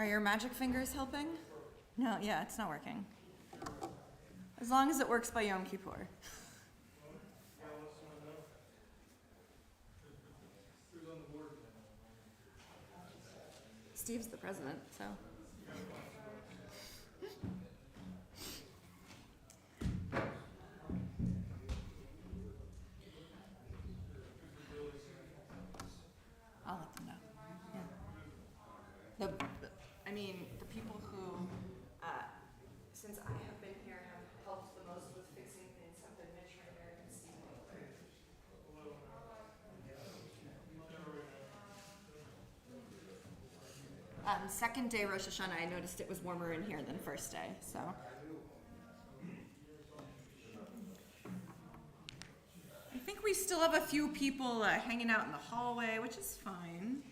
Are your magic fingers helping? No, yeah, it's not working. As long as it works by Yom Kippur. Steve's the president, so. I'll let them know. Yeah. The people who, since I have been here, have helped the most with fixing things have been Mitch Rainer and Steve Miller. Second day Rosh Hashanah, I noticed it was warmer in here than first day, so. I think we still have a few people hanging out in the hallway, which is fine.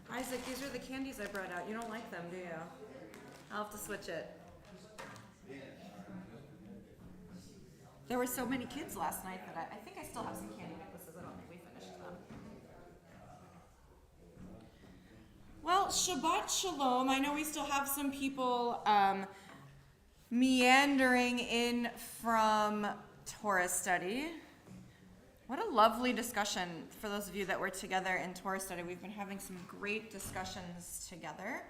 Isaac, these are the candies I brought out. You don't like them, do you? I'll have to switch it. There were so many kids last night that I think I still have some candy necklaces. I don't think we finished them. Well, Shabbat Shalom. I know we still have some people meandering in from Torah study. What a lovely discussion for those of you that were together in Torah study. We've been having some great discussions together.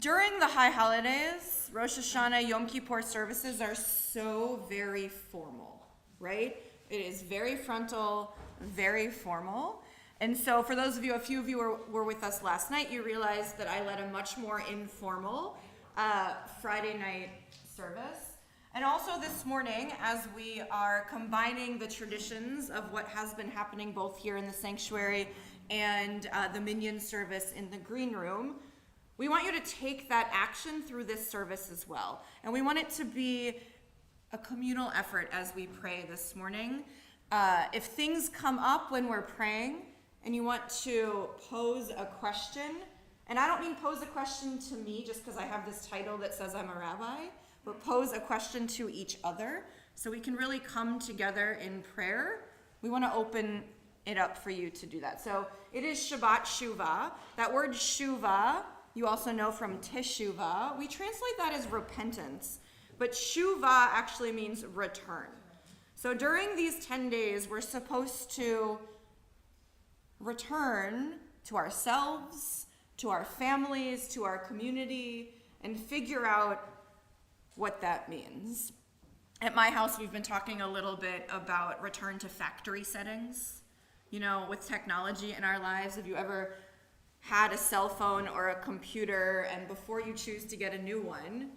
During the high holidays, Rosh Hashanah, Yom Kippur services are so very formal, right? It is very frontal, very formal. And so for those of you, a few of you were with us last night, you realized that I led a much more informal Friday night service. And also this morning, as we are combining the traditions of what has been happening both here in the sanctuary and the minyan service in the green room, we want you to take that action through this service as well. And we want it to be a communal effort as we pray this morning. If things come up when we're praying and you want to pose a question, and I don't mean pose a question to me just because I have this title that says I'm a rabbi, but pose a question to each other so we can really come together in prayer. We want to open it up for you to do that. So it is Shabbat Shuva. That word Shuva, you also know from Teshuvah. We translate that as repentance, but Shuva actually means return. So during these 10 days, we're supposed to return to ourselves, to our families, to our community, and figure out what that means. At my house, we've been talking a little bit about return to factory settings. You know, with technology in our lives, have you ever had a cell phone or a computer, and before you choose to get a new one,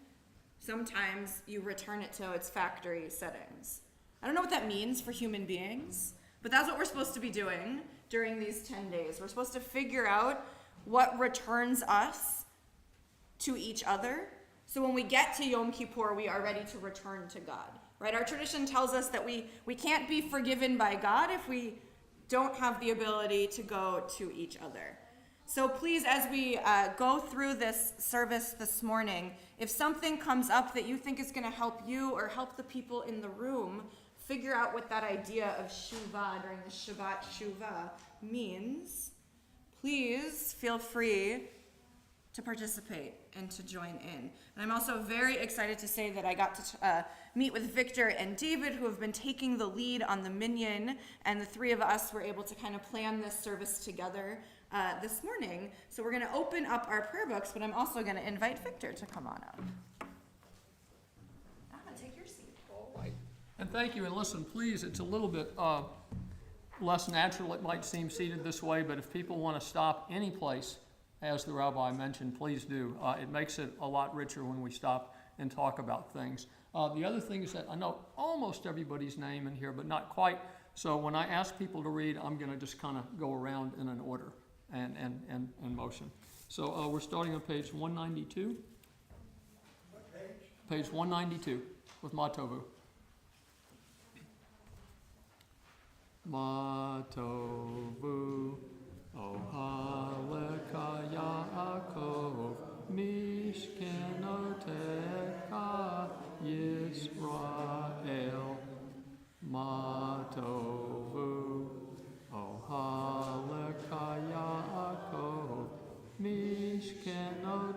sometimes you return it to its factory settings. I don't know what that means for human beings, but that's what we're supposed to be doing during these 10 days. We're supposed to figure out what returns us to each other. So when we get to Yom Kippur, we are ready to return to God, right? Our tradition tells us that we can't be forgiven by God if we don't have the ability to go to each other. So please, as we go through this service this morning, if something comes up that you think is going to help you or help the people in the room figure out what that idea of Shuva during the Shabbat Shuva means, please feel free to participate and to join in. And I'm also very excited to say that I got to meet with Victor and David, who have been taking the lead on the minyan, and the three of us were able to kind of plan this service together this morning. So we're going to open up our prayer books, but I'm also going to invite Victor to come on up. Take your seat. All right. And thank you. And listen, please, it's a little bit less natural. It might seem seated this way, but if people want to stop any place, as the rabbi mentioned, please do. It makes it a lot richer when we stop and talk about things. The other thing is that I know almost everybody's name in here, but not quite. So when I ask people to read, I'm going to just kind of go around in an order and motion. So we're starting on page 192. What page? Page 192 with Matovu. Matovu. Ohaleka Yaakov Mishkenote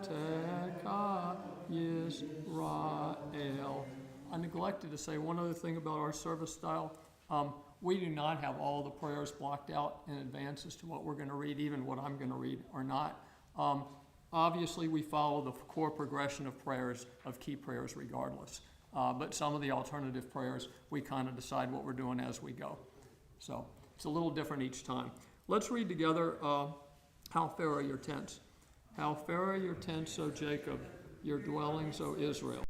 Teka Yisrael. I neglected to say one other thing about our service style. We do not have all the prayers blocked out in advance as to what we're going to read, even what I'm going to read or not. Obviously, we follow the core progression of prayers, of key prayers regardless. But some of the alternative prayers, we kind of decide what we're doing as we go. So it's a little different each time. Let's read together, how fair are your tents? How fair are your tents, O Jacob, your dwellings, O Israel.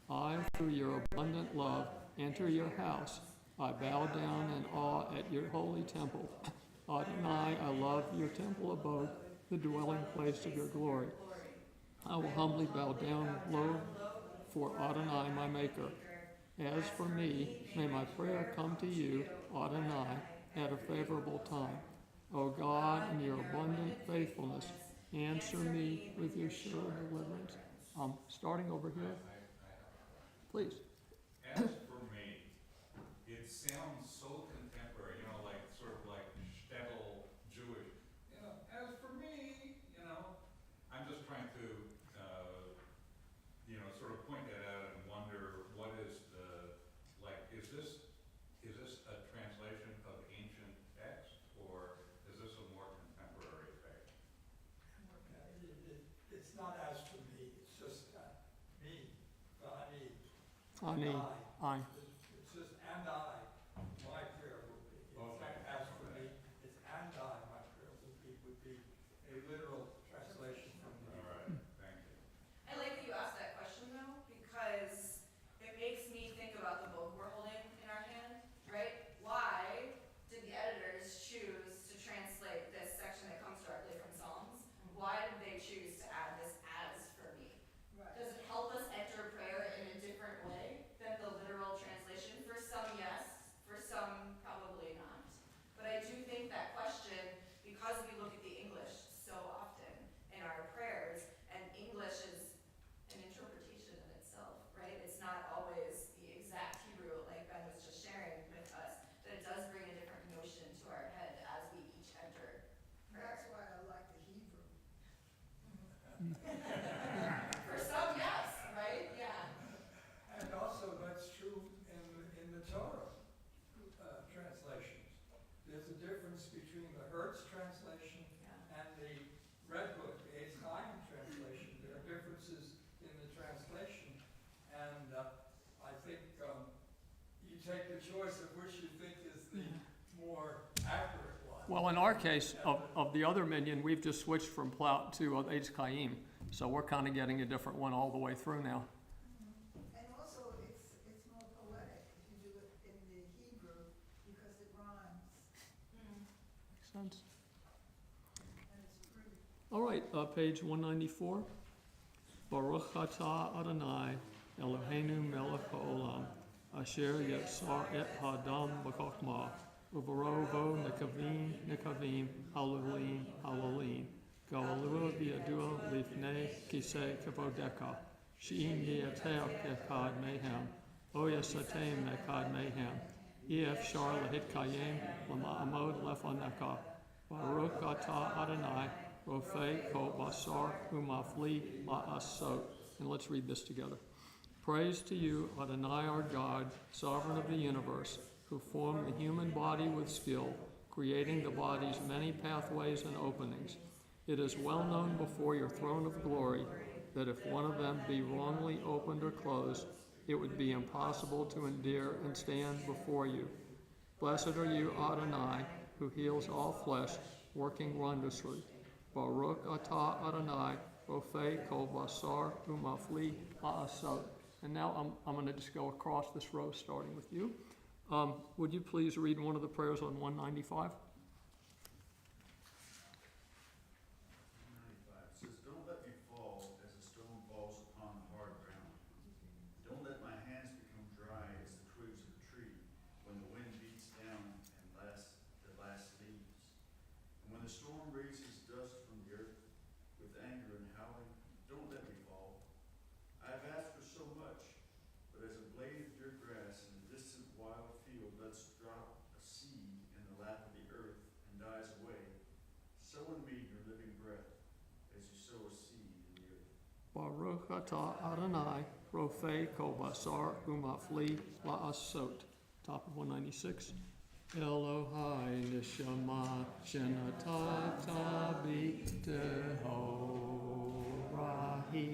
I, through your abundant love, enter your house. I bow down in awe at your holy temple. Adonai, I love your temple abode, the dwelling place of your glory. I will humbly bow down low for Adonai, my Maker. As for me, may my prayer come to you, Adonai, at a favorable time. O God, in your abundant faithfulness, answer me with your sure deliverance. Starting over here, please. As for me, it sounds so contemporary, like sort of like shtetl Jewish. As for me, I'm just trying to, sort of point that out and wonder what is is this a translation of ancient text, or is this a more contemporary text? It's not as for me, it's just me, Ani, I. It's just and I, my prayer will be. It's not as for me, it's and I, my prayer would be a literal translation from the All right, thank you. I like that you asked that question though, because it makes me think about the book we're holding in our hand, right? Why did the editors choose to translate this section that comes directly from Psalms? Why did they choose to add this as for me? Does it help us enter prayer in a different way than the literal translation? For some, yes. For some, probably not. But I do think that question, because we look at the English so often in our prayers, and English is an interpretation in itself, right? It's not always the exact Hebrew, like Ben was just sharing with us, that it does bring a different notion to our head as we each enter prayer. That's why I like the Hebrew. For some, yes, right? Yeah. And also, that's true in the Torah translations. There's a difference between the Hertz translation and the Red Book, the Eitz Chaim translation. There are differences in the translation, and I think you take the choice of which you think is the more accurate one. Well, in our case, of the other minion, we've just switched from Plout to Eitz Chaim. So we're kind of getting a different one all the way through now. And also, it's more poetic if you do it in the Hebrew because it rhymes Makes sense. and it's pretty. All right, page 194. Baruch atah Adonai, Eloheinu melech haolam, asher yetzar et hadam b'chokmah, u'v'rovo nekavim nekavim, halulim halulim. Ga'alua b'yadua lifnei kisei kavodeka, she'im ye'ateh echad mehem, o yesatem echad mehem, efshar lehitkayem l'ma'amod lefoneka, Baruch atah Adonai, Rofei kol basar umafli ma'asot. And let's read this together. Praise to you, Adonai our God, sovereign of the universe, who formed the human body with skill, creating the body's many pathways and openings. It is well known before your throne of glory that if one of them be wrongly opened or closed, it would be impossible to endure and stand before you. Blessed are you, Adonai, who heals all flesh, working wondrously. Baruch atah Adonai, Rofei kol basar umafli ma'asot. And now I'm going to just go across this row, starting with you. Would you please read one of the prayers on 195? Baruch atah Adonai, Rofei kol basar umafli la'asot. Top of 196. Elohai neshama shenatata b'tehorahi.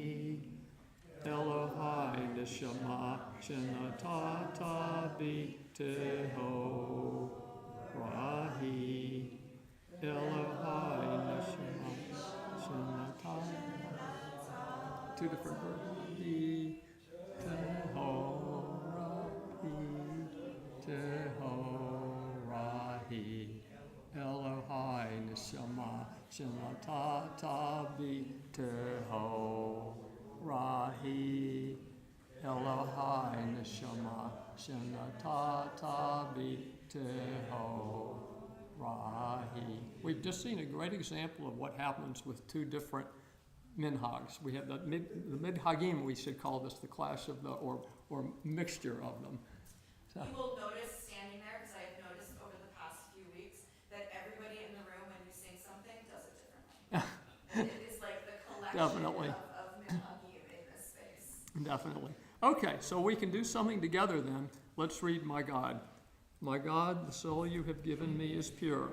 Elohai neshama shenatata b'tehorahi. Elohai neshama shenatata. Two different words. Tehorahi, Elohai neshama shenatata b'tehorahi, Elohai neshama shenatata b'tehorahi. We've just seen a great example of what happens with two different minhags. We have the midhagim, we should call this the clash of the, or mixture of them. So, You will notice standing there, because I've noticed over the past few weeks, that everybody in the room, when you sing something, does it differently. It is like the collection Definitely. of minhagim in this space. definitely. Okay, so we can do something together then. Let's read My God. My God, the soul you have given me is pure.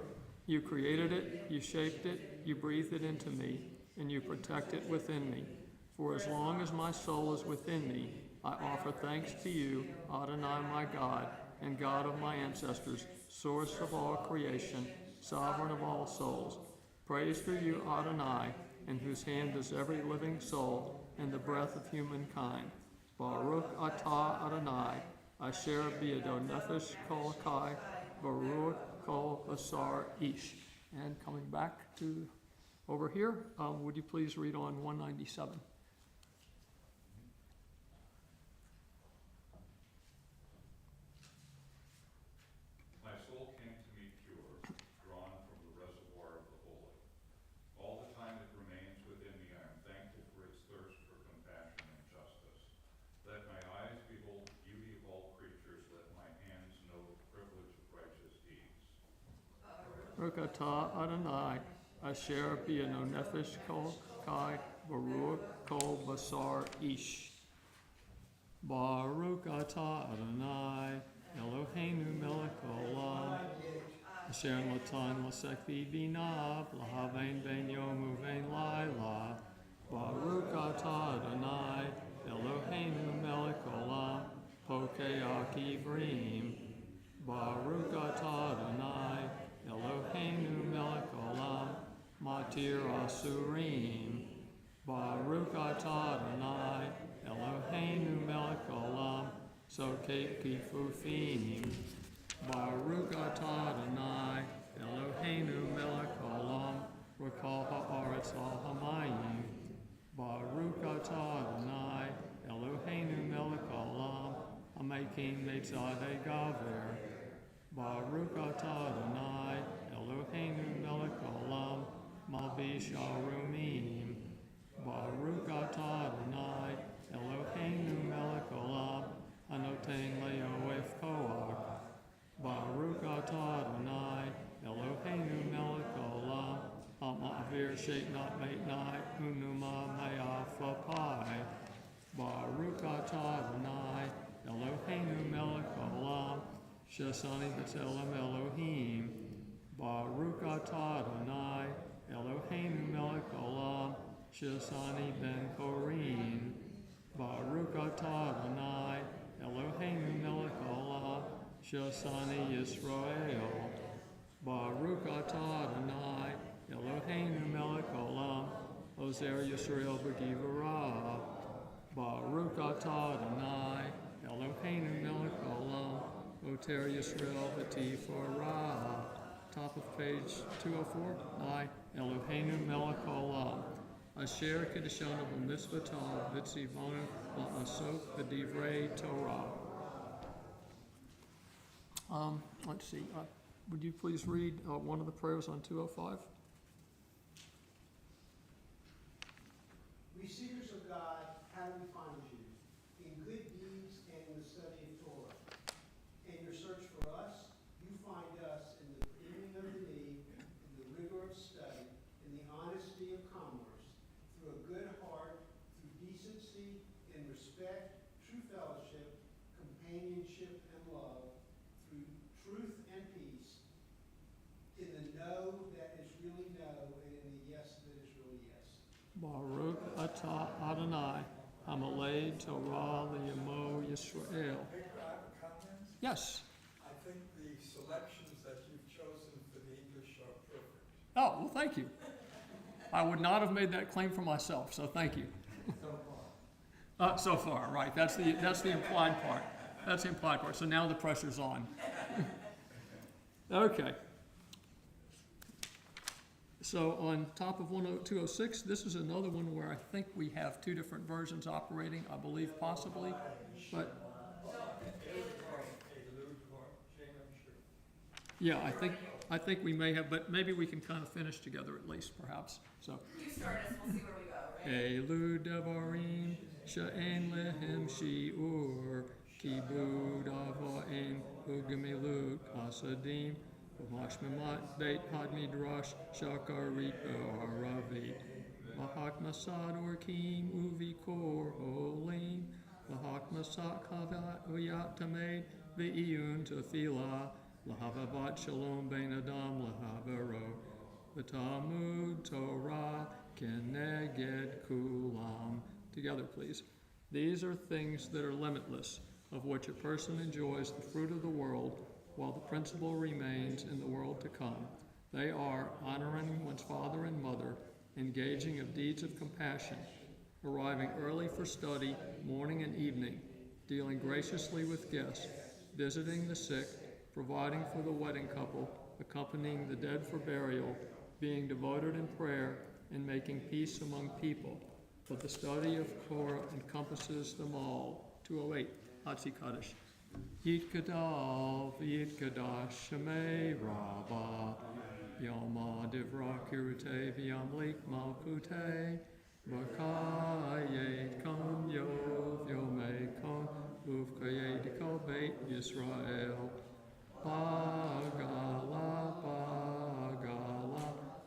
You created it, you shaped it, you breathed it into me, and you protect it within me. For as long as my soul is within me, I offer thanks to you, Adonai my God, and God of my ancestors, source of all creation, sovereign of all souls. Praise for you, Adonai, in whose hand is every living soul and the breath of humankind. Baruch atah Adonai, asher biyado nefesh kol kai, Baruch kol basar ish. And coming back to over here, would you please read on 197? My soul came to me pure, drawn from the reservoir of the holy. All the time it remains within me, I am thankful for its thirst for compassion and justice. Let my eyes behold the beauty of all creatures, let my hands know the privilege of righteous deeds. Baruch atah Adonai, asher biyado nefesh kol kai, Baruch kol basar ish. Baruch atah Adonai, Eloheinu melech olam, asher natan lasek v'binav, lahavein ben yom uvein laila. Baruch atah Adonai, Eloheinu melech olam, pokeach ivrim. Baruch atah Adonai, Eloheinu melech olam, matir asurim. Baruch atah Adonai, Eloheinu melech olam, sokeh kifufim. Baruch atah Adonai, Eloheinu melech olam, rakal ha'aretz al hamayim. Baruch atah Adonai, Eloheinu melech olam, hamekim meitzadei gaver. Baruch atah Adonai, Eloheinu melech olam, malbish arumim. Baruch atah Adonai, Eloheinu melech olam, anoten le'oef koach. Baruch atah Adonai, Eloheinu melech olam, ha'ma'avir she'nat meitnai, unuma me'afapai. Baruch atah Adonai, Eloheinu melech olam, shesani b'tzelem Elohim. Baruch atah Adonai, Eloheinu melech olam, shesani ben korin. Baruch atah Adonai, Eloheinu melech olam, shesani Yisrael. Baruch atah Adonai, Eloheinu melech olam, ozer Yisrael b'givurah. Baruch atah Adonai, Eloheinu melech olam, oter Yisrael b'tiforah. Top of page 204. I, Eloheinu melech olam, asher kedeshanu b'mitzvotav v'tzivonu la'asok b'divrei Torah. Let's see. Would you please read one of the prayers on 205? We seekers of God, how do we find you? In good deeds and in the study of Torah. In your search for us, you find us in the bending of the knee, in the rigor of study, in the honesty of commerce, through a good heart, through companionship and love through truth and peace, in the no that is really no and in the yes that is really yes. Baruch atah Adonai, Hamalei Torah L'Yamo Yisrael. Hey, I have a comment. Yes. I think the selections that you've chosen for the English are perfect. Oh, well, thank you. I would not have made that claim for myself, so thank you. So far, right. That's the implied part. That's the implied part. So now the pressure's on. Okay. So on top of 206, this is another one where I think we have two different versions operating, I believe possibly, but yeah, I think we may have, but maybe we can kind of finish together at least, perhaps. So. You start us, we'll see where we go, right? Elu devarim she'en lehem shi'ur kibud avo'en ugemilut kasadim v'mashmemat beit hadmidrash shakarit b'aravit v'hak masad orkim uvikor olim v'hak masad kavayat tamed v'iyun tefillah l'havavat shalom bein adam l'havaro v'tamud Torah keneged kulam. Together, please. These are things that are limitless, of which a person enjoys the fruit of the world, while the principle remains in the world to come. They are honoring one's father and mother, engaging of deeds of compassion, arriving early for study, morning and evening, dealing graciously with guests, visiting the sick, providing for the wedding couple, accompanying the dead for burial, being devoted in prayer, and making peace among people. But the study of Torah encompasses them all. 208, Hatzi Kaddish. Yitkadal v'yitkadash shemei rabba Yoma divra kirute v'yamlik malkute B'kayet kon yov yomei kon uvkayet kol beit Yisrael Bagala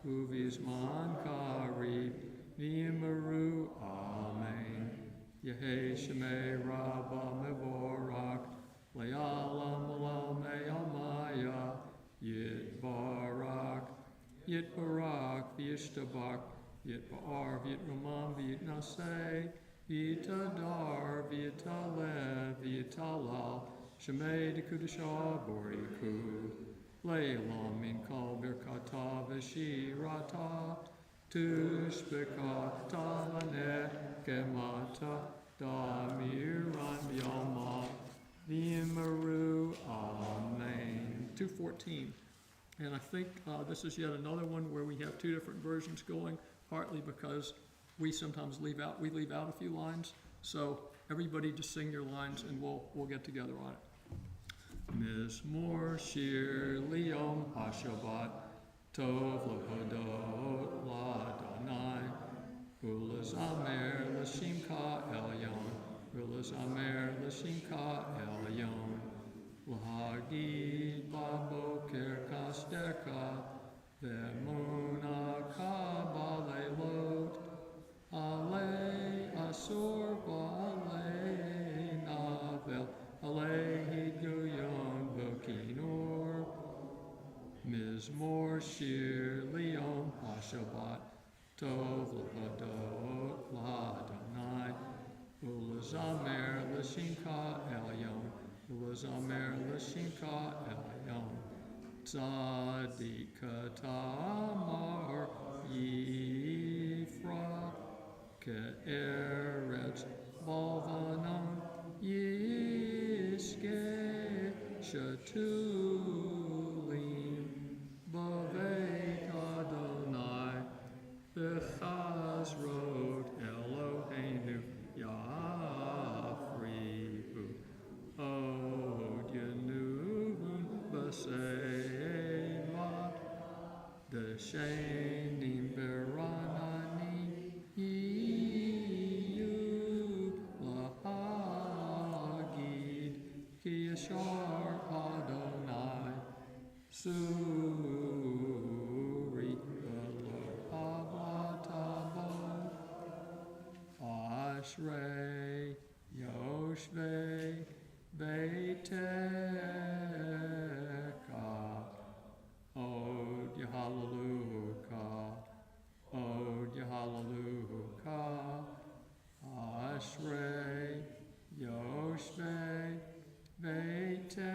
Uvizman karib Nimaru Amen Yehe Shemei Rabba Mevorak Le'alam Lamei Amaya Yitbarak Yitbarak V'yishtabak Yitbar V'yitramam V'yitnaseh V'yitadar V'yitalev V'yitalal Shemei Dekudashah Boriku Leilam min kol birkata v'shirata tushbekata nekemata damiran yama v'yimaru amen. 214. And I think this is yet another one where we have two different versions going, partly because we sometimes leave out a few lines. So everybody just sing your lines and we'll get together on it. Mizmor shir liyom hashabbat tov l'hodot l'Adonai u'lezamer l'shimcha elyon u'lezamer l'shimcha elyon l'hagid baboker kasdeka ve'munaka ba'leilot alei asur ba'alei navel alei guyon v'kinor mizmor shir liyom hashabbat tov l'hodot l'Adonai u'lezamer l'shimcha elyon u'lezamer l'shimcha elyon tzadik tamar yifra ke'eretz balvanon Yiske Shatulim Baveit Adonai B'chazrot Eloheinu Yafrihu Od Yenuvun B'Seiva Deshenim Beranani Yishar Adonai Suri Elo Avatabo Ashrei Yoshvei Beiteka, Od Yahalaluka, Od Yahalaluka, Ashrei Yoshvei Beiteka,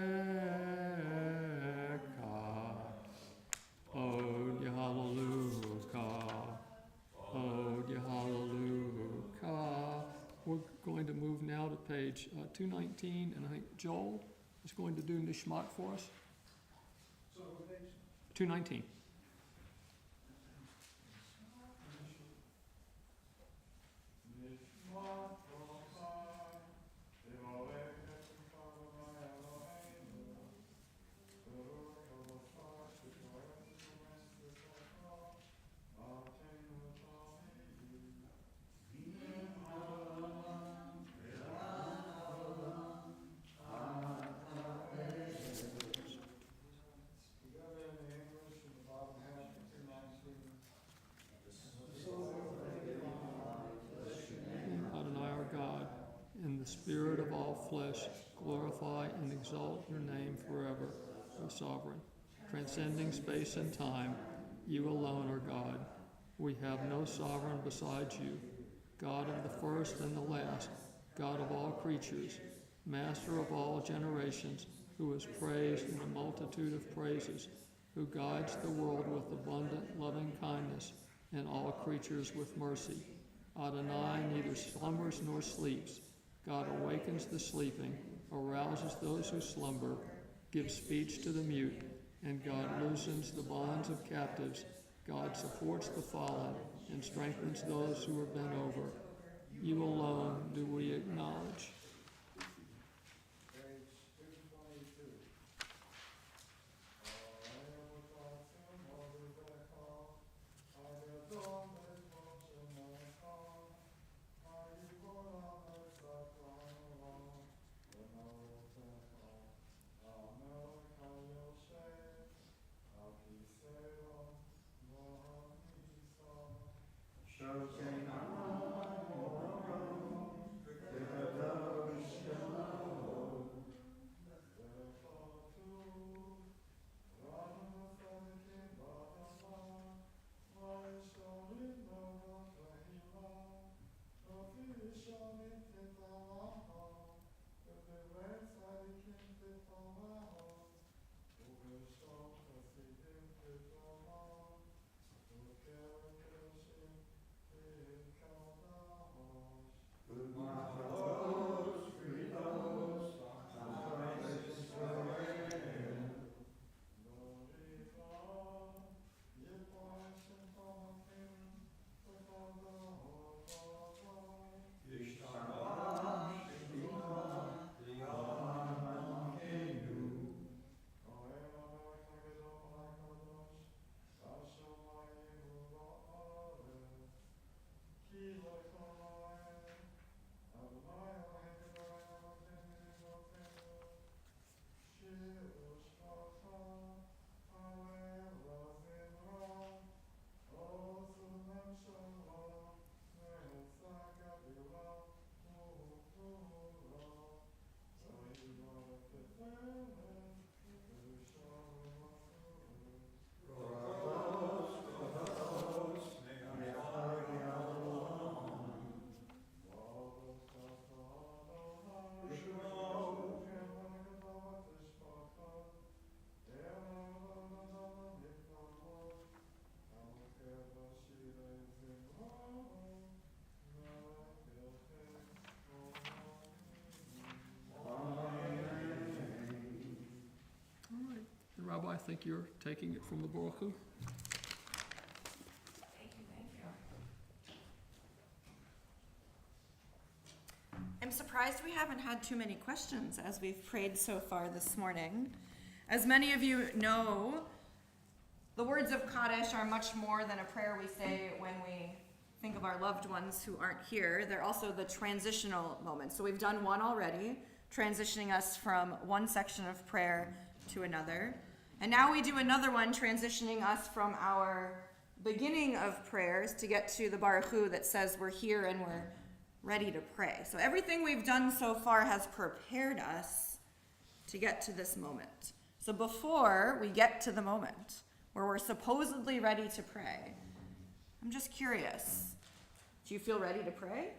Od Yahalaluka, Od Yahalaluka. We're going to move now to page 219, and I think Joel is going to do Nishmat for us. So what page? 219. Adonai our God, in the spirit of all flesh, glorify and exalt your name forever, O sovereign. Transcending space and time, you alone are God. We have no sovereign besides you, God of the first and the last, God of all creatures, Master of all generations, who is praised in a multitude of praises, who guides the world with abundant loving kindness, and all creatures with mercy. Adonai neither slumbers nor sleeps. God awakens the sleeping, arouses those who slumber, gives speech to the mute, and God loosens the bonds of captives. God supports the fallen and strengthens those who are bent over. You alone do we acknowledge. Rabbi, I think you're taking it from the Baruch Hu. Thank you. I'm surprised we haven't had too many questions as we've prayed so far this morning. As many of you know, the words of Kaddish are much more than a prayer we say when we think of our loved ones who aren't here. They're also the transitional moments. So we've done one already, transitioning us from one section of prayer to another. And now we do another one, transitioning us from our beginning of prayers to get to the Baruch Hu that says we're here and we're ready to pray. So everything we've done so far has prepared us to get to this moment. So before we get to the moment where we're supposedly ready to pray, I'm just curious. Do you feel ready to pray?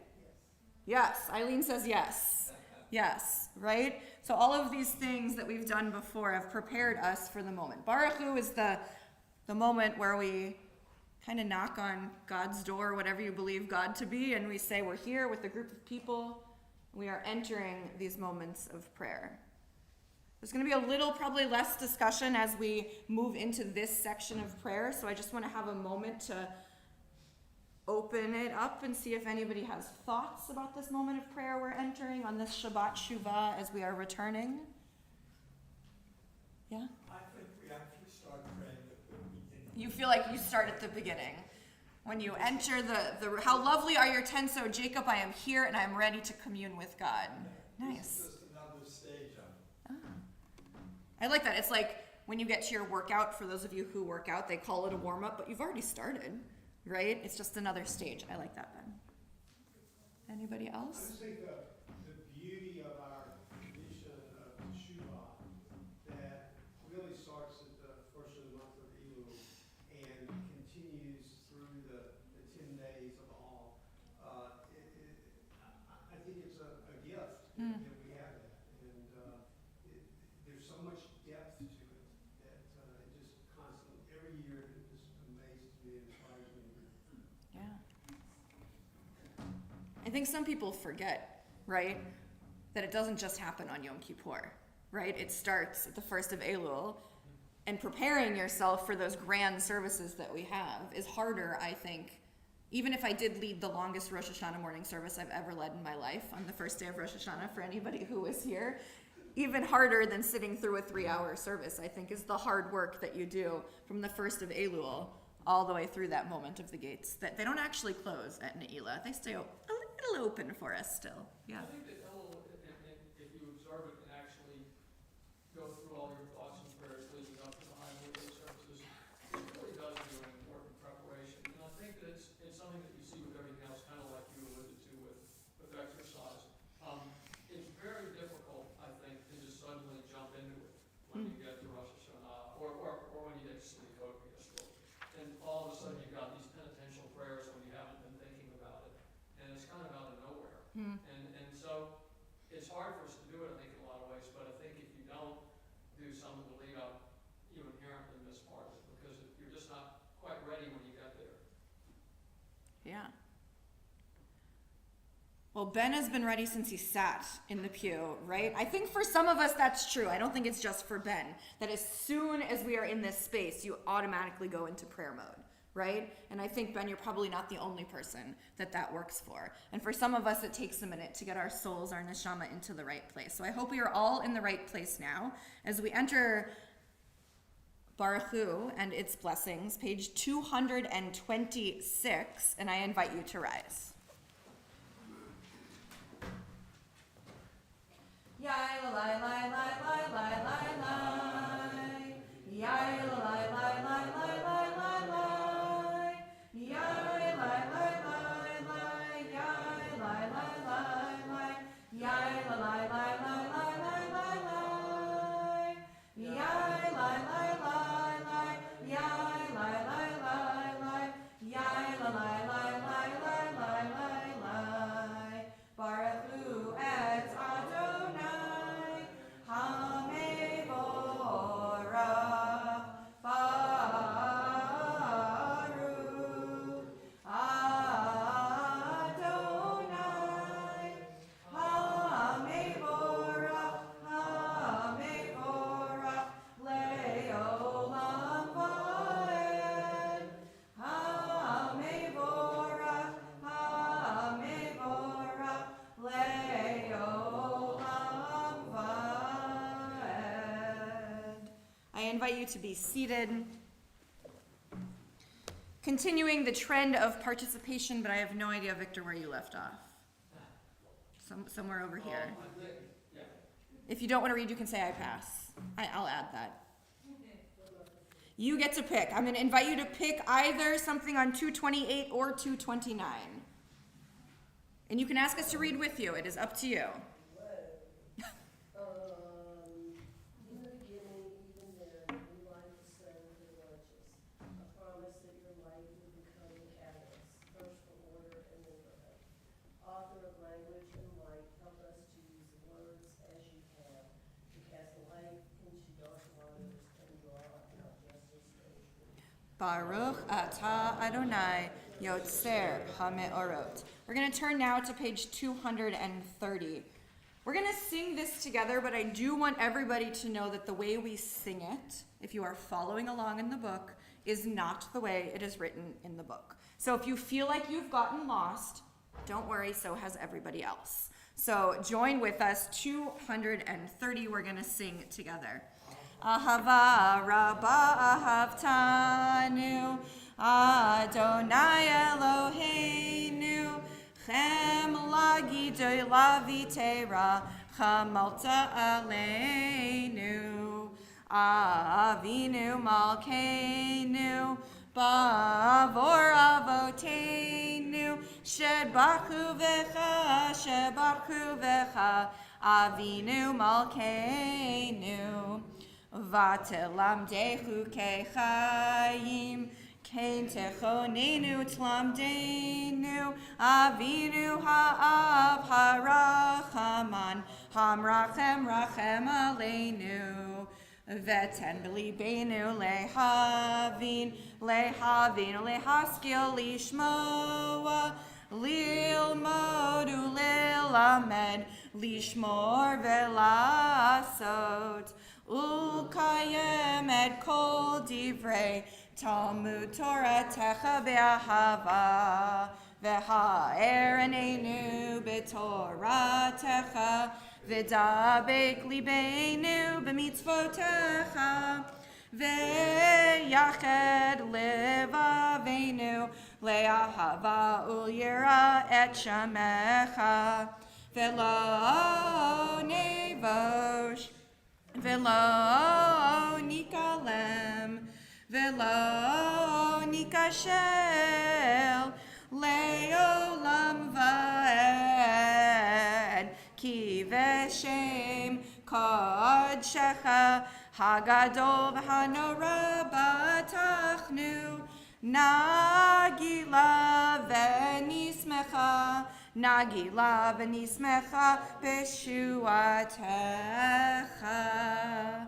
Yes. Eileen says yes. Yes, right? So all of these things that we've done before have prepared us for the moment. Baruch Hu is the moment where we kind of knock on God's door, whatever you believe God to be, and we say we're here with a group of people. We are entering these moments of prayer. There's going to be a little, probably less discussion as we move into this section of prayer, so I just want to have a moment to open it up and see if anybody has thoughts about this moment of prayer we're entering on this Shabbat Shuva as we are returning. Yeah? I think we actually start praying at the beginning. You feel like you start at the beginning. When you enter the how lovely are your tents, O Jacob, I am here and I am ready to commune with God. Nice. This is just another stage of it. I like that. It's like when you get to your workout, for those of you who work out, they call it a warm-up, but you've already started, right? It's just another stage. I like that, Ben. Anybody I else? just think the beauty of our tradition of Shabbat that really starts at the first of the month of Elul and continues through the 10 days of all. I think it's a gift that we have that. And there's so much depth to it that it just constantly, every year, it just amazes me and inspires me. Yeah. I think some people forget, right, that it doesn't just happen on Yom Kippur, right? It starts at the first of Elul, and preparing yourself for those grand services that we have is harder, I think. Even if I did lead the longest Rosh Hashanah morning service I've ever led in my life on the first day of Rosh Hashanah, for anybody who was here, even harder than sitting through a 3-hour service, I think, is the hard work that you do from the first of Elul all the way through that moment of the gates. That they don't actually close at Ne'ilah. They stay a little open for us still. Yeah. I think that Elul, if you observe it and actually go through all your thoughts and prayers leading up to the high holy services, it really does do an important preparation. And I think that it's something that you see with everything else, kind of like you alluded to with exercise. It's very difficult, I think, to just suddenly jump into it when you get to Rosh Hashanah or when you get to Sukkot. And all of a sudden you've got these penitential prayers when you haven't been thinking about it. And it's kind of out of nowhere. And so it's hard for us to do it, I think, in a lot of ways, but I think if you don't do some of the lead up, you inherently miss part of it because you're just not quite ready when you get there. Yeah. Well, Ben has been ready since he sat in the pew, right? I think for some of us that's true. I don't think it's just for Ben. That as soon as we are in this space, you automatically go into prayer mode, right? And I think, Ben, you're probably not the only person that works for. And for some of us, it takes a minute to get our souls, our neshama, into the right place. So I hope we are all in the right place now as we enter Baruch Hu and its blessings, page 226, and I invite you to rise. Yai la la la la la la la. Yai la la la la la la la la. Yai la la la la. Yai la la la la. Yai la la la la la la la la. Yai la la la la. Yai la la la la. Yai la la la la la la la. Baruch Hu et Adonai, Hamevorach, Baruch Adonai, Hamevorach, Hamevorach, Le'olam va'ed, Hamevorach, Hamevorach, Le'olam va'ed. I invite you to be seated. Continuing the trend of participation, but I have no idea, Victor, where you left off. Somewhere over here. I think, yeah. If you don't want to read, you can say I pass. I'll add that. You get to pick. I'm going to invite you to pick either something on 228 or 229. And you can ask us to read with you. It is up to you. Baruch atah Adonai Yotzer HaMeorot. We're going to turn now to page 230. We're going to sing this together, but I do want everybody to know that the way we sing it, if you are following along in the book, is not the way it is written in the book. So if you feel like you've gotten lost, don't worry, so has everybody else. So join with us, 230, we're going to sing together. Ahava Rabbah Ahavtanu, Adonai Eloheinu, Chem Lagidoy Lavitera, Chamalta Aleinu, Avinu Malkeinu, Bavor Avoteinu, Shebachnu Vecha, Avinu Malkeinu, Vatelamdechu Kechayim, Kain Techonenu Tlamdenu, Avinu Ha'av Harachaman, Hamrachem Rachem Aleinu, Veten B'libenu Lehavin, Lehaskil Lishmoa, Lilmod Ulilamed, Lishmor Velasot, Ulkayem et Kol Divrei, Talmud Torah Techa Be'ahava, V'ha'erenenu B'Torah Techa, V'dabek Libenu B'mitzvotecha, V'yached Levavenu, Le'ahava U'yira et Shamecha, V'lo Nevosh, V'lo Nikalem, V'lo Nikashel, Le'olam Va'ed, Ki V'shem Kodshecha, Hagadol V'hanora Batachnu, Nagila V'nismecha B'shuatecha.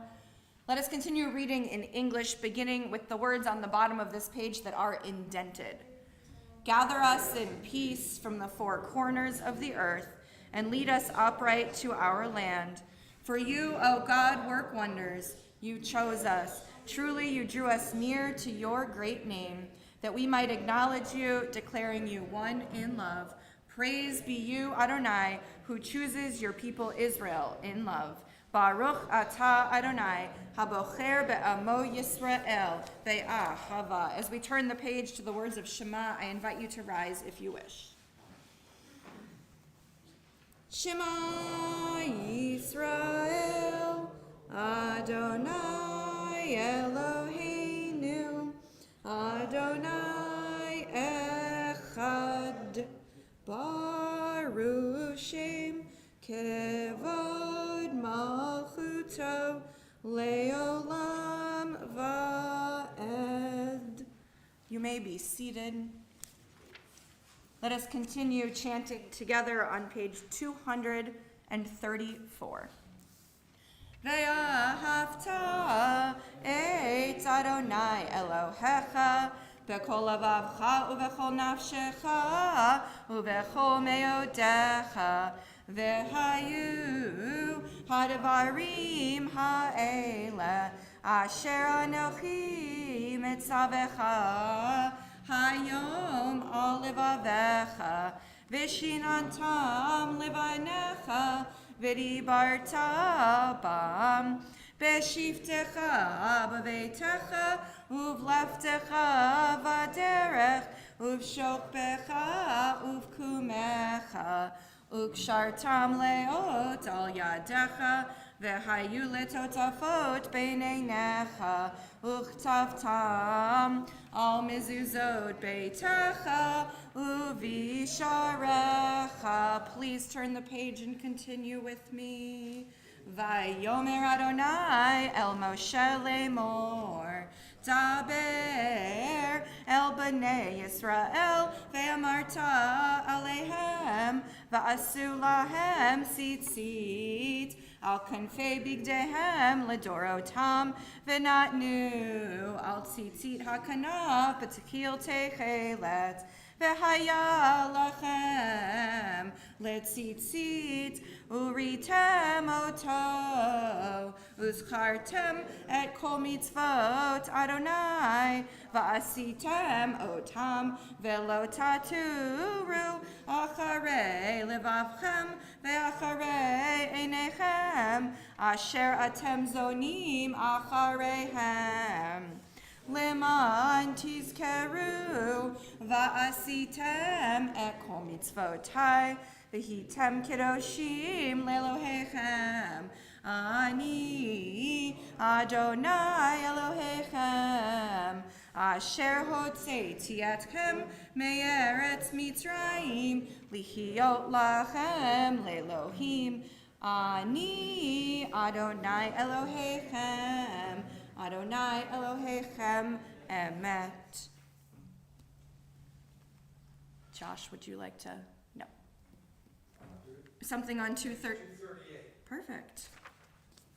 Let us continue reading in English, beginning with the words on the bottom of this page that are indented. Gather us in peace from the four corners of the earth, and lead us upright to our land. For you, O God, work wonders. You chose us. Truly, you drew us near to your great name, that we might acknowledge you, declaring you one in love. Praise be you, Adonai, who chooses your people Israel in love. Baruch atah Adonai, habocher be'amo Yisrael, ve'ahava. As we turn the page to the words of Shema, I invite you to rise if you wish. Shema Yisrael, Adonai Eloheinu, Adonai Echad, Baruch Shem Kevod Malchuto Leolam Va'ed. You may be seated. Let us continue chanting together on page 234. Ve'ahavta et Adonai Elohecha b'kol lavavcha u'v'chol nafshecha u'v'chol me'odecha ve'hayu ha'devarim ha'ele asher anochi mitzavecha hayom al levavecha v'shinantam levanecha v'dibarta bam b'shiftecha b'veitecha uv'leftecha v'derech uv'shokbecha uv'kumecha ukshartam leot al yadecha v'hayu letotafot b'neinecha uchtavtam al mezuzot beitecha uvisharecha. Please turn the page and continue with me. Vayomer Adonai el Moshe lemor. Daber el bnei Yisrael ve'amarta alehem va'asu lahem tzitzit al kanfei bigdehem ledorotam v'natnu al tzitzit hakanaf b'tekil techelet v'haya lachem letzitzit uritem oto uzchartem et kol mitzvot Adonai va'asitem otam ve'lo taturu acharei levavchem ve'acharei einechem asher atem zonim achareihem Leman tizkeru va'asitem et kol mitzvotai v'hitem kedoshim lelohechem ani Adonai Elohechem asher hotzeiti etchem me'eretz Mitzrayim lihiot lachem lelohim ani Adonai Elohechem Adonai Elohechem emet. Josh, would you like to? No. Something on 2:30. 238. Perfect.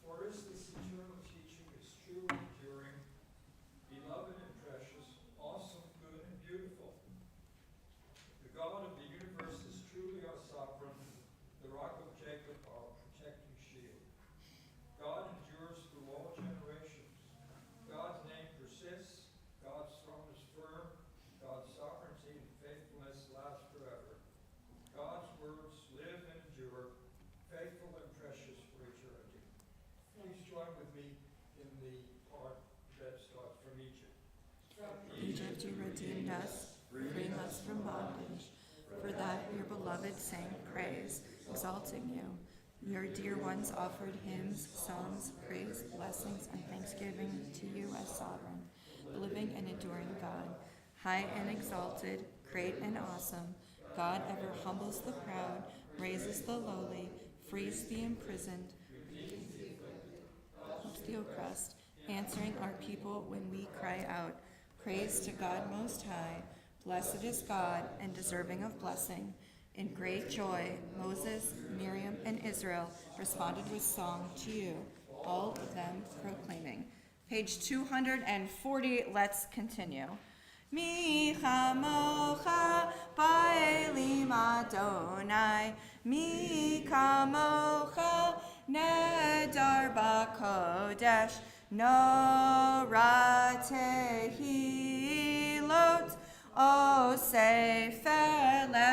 For this eternal teaching is true and enduring, beloved and precious, awesome, good, and beautiful. The God of the universe is truly our sovereign, the rock of Jacob, our protecting shield. God endures through all generations. God's name persists, God's throne is firm, God's sovereignty and faithfulness last forever. God's words live and endure, faithful and precious for eternity. Please join with me in the part that starts from Egypt. Egypt you redeemed us, freeing us from bondage. For that your beloved sang praise, exalting you. Your dear ones offered hymns, songs, praise, blessings, and thanksgiving to you as sovereign, living and enduring God, high and exalted, great and awesome. God ever humbles the proud, raises the lowly, frees the imprisoned, helps the oppressed, answering our people when we cry out. Praise to God Most High. Blessed is God and deserving of blessing. In great joy, Moses, Miriam, and Israel responded with song to you, all of them proclaiming. Page 240, let's continue. Mi chamocha ba'elim Adonai, mi kamocha nedar b'kodesh, nora tehilot, o sefele,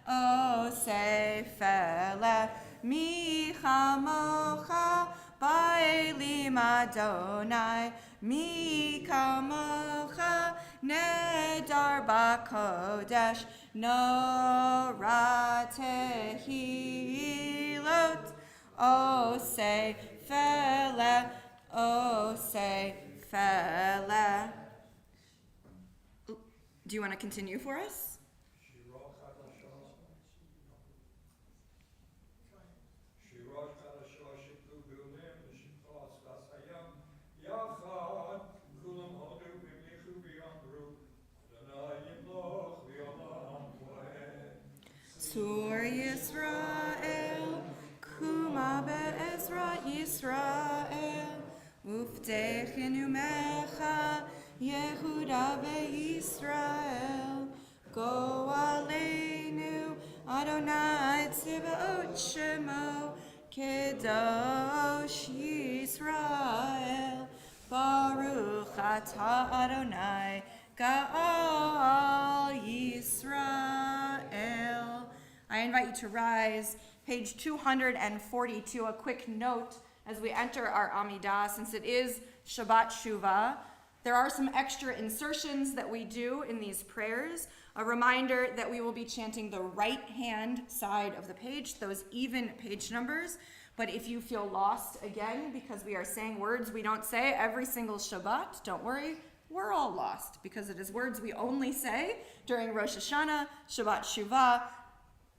O sefele, mi chamocha ba'elim Adonai, mi kamocha nedar b'kodesh, nora tehilot, O sefele, O sefele. Do you want to continue for us? Sur Yisrael, Kuma be'ezrat Yisrael, Uftechenu mecha, Yehuda be'Yisrael, Go aleinu, Adonai tziva'ot shemo, Kedosh Yisrael, Baruch atah Adonai, Ga'al Yisrael. I invite you to rise. Page 242, a quick note as we enter our Amidah, since it is Shabbat Shuva. There are some extra insertions that we do in these prayers. A reminder that we will be chanting the right-hand side of the page, those even page numbers. But if you feel lost again because we are saying words we don't say every single Shabbat, don't worry. We're all lost because it is words we only say during Rosh Hashanah, Shabbat Shuva,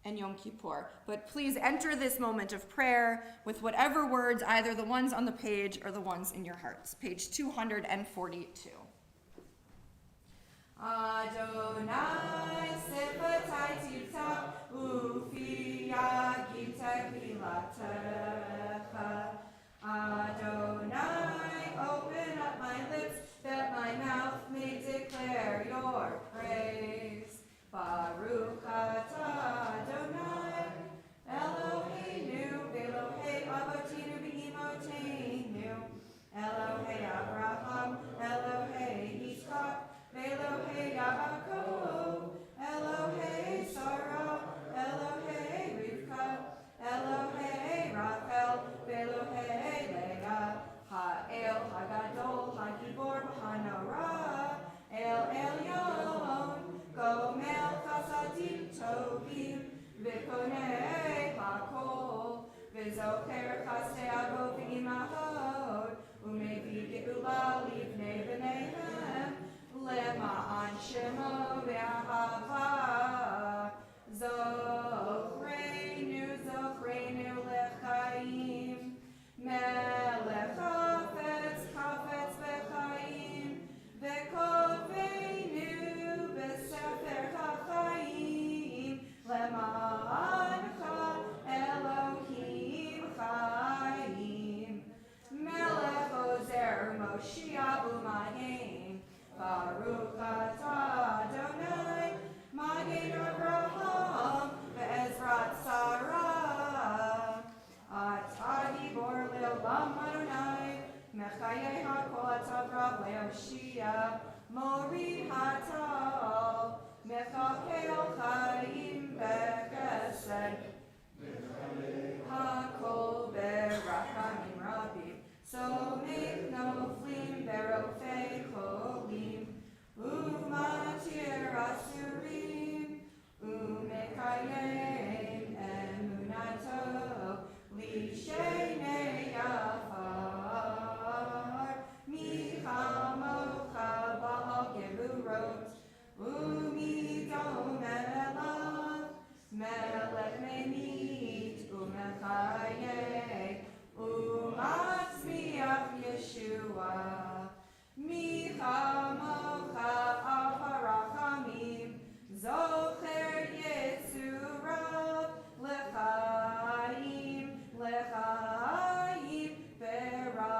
and Yom Kippur. But please enter this moment of prayer with whatever words, either the ones on the page or the ones in your hearts. Page 242. Adonai sefatai tivta ufi yagim techilatecha. Adonai, open up my lips that my mouth may declare your praise. Baruch atah Adonai, Eloheinu, Elohei Avotinu v'Imotenu, Elohei Abraham, Elohei Yitzchak, Elohei Yaakov, Elohei Sarah, Elohei Rivka, Elohei Rachel, Elohei Leah, Ha'el Hagadol, Hagibor, Hanora, El Elyon, Gomel Chasadim Tovim, V'konei Hakol, V'zocher Chasei Avot v'Imahot, U'mevi Geula Livnei B'neihem, Lema'an Shemo V'ahava, Zochreinu, Zochreinu Lechaim, Melech Chafetz, Chafetz V'chaim, V'koveinu B'sefer HaChaim, Lema'ancha Elohim Chaim, Melech Ozer Moshiach U'Magen, Baruch atah Adonai, Magen Abraham, Ve'ezrat Sarah, Atah Gibor Le'olam Adonai, Mechayeh HaKol Atav Rav Le'Oshia, Mori Hatal, Mechakeo Chaim Be'chesed, HaKol Be'rachamim Rabim, Somech Noflim Be'rofei Cholim, Umatir Asurim, Umekayem Emunato, Lishenei Afar, Michamocha Baal Geburot, Umidom Elav, Melech Memit, Umechayeh, Umatzmiach Yeshua, Michamocha Avarachamim, Zocher Yetzurav, Lechaim, Lechaim, Berachamim,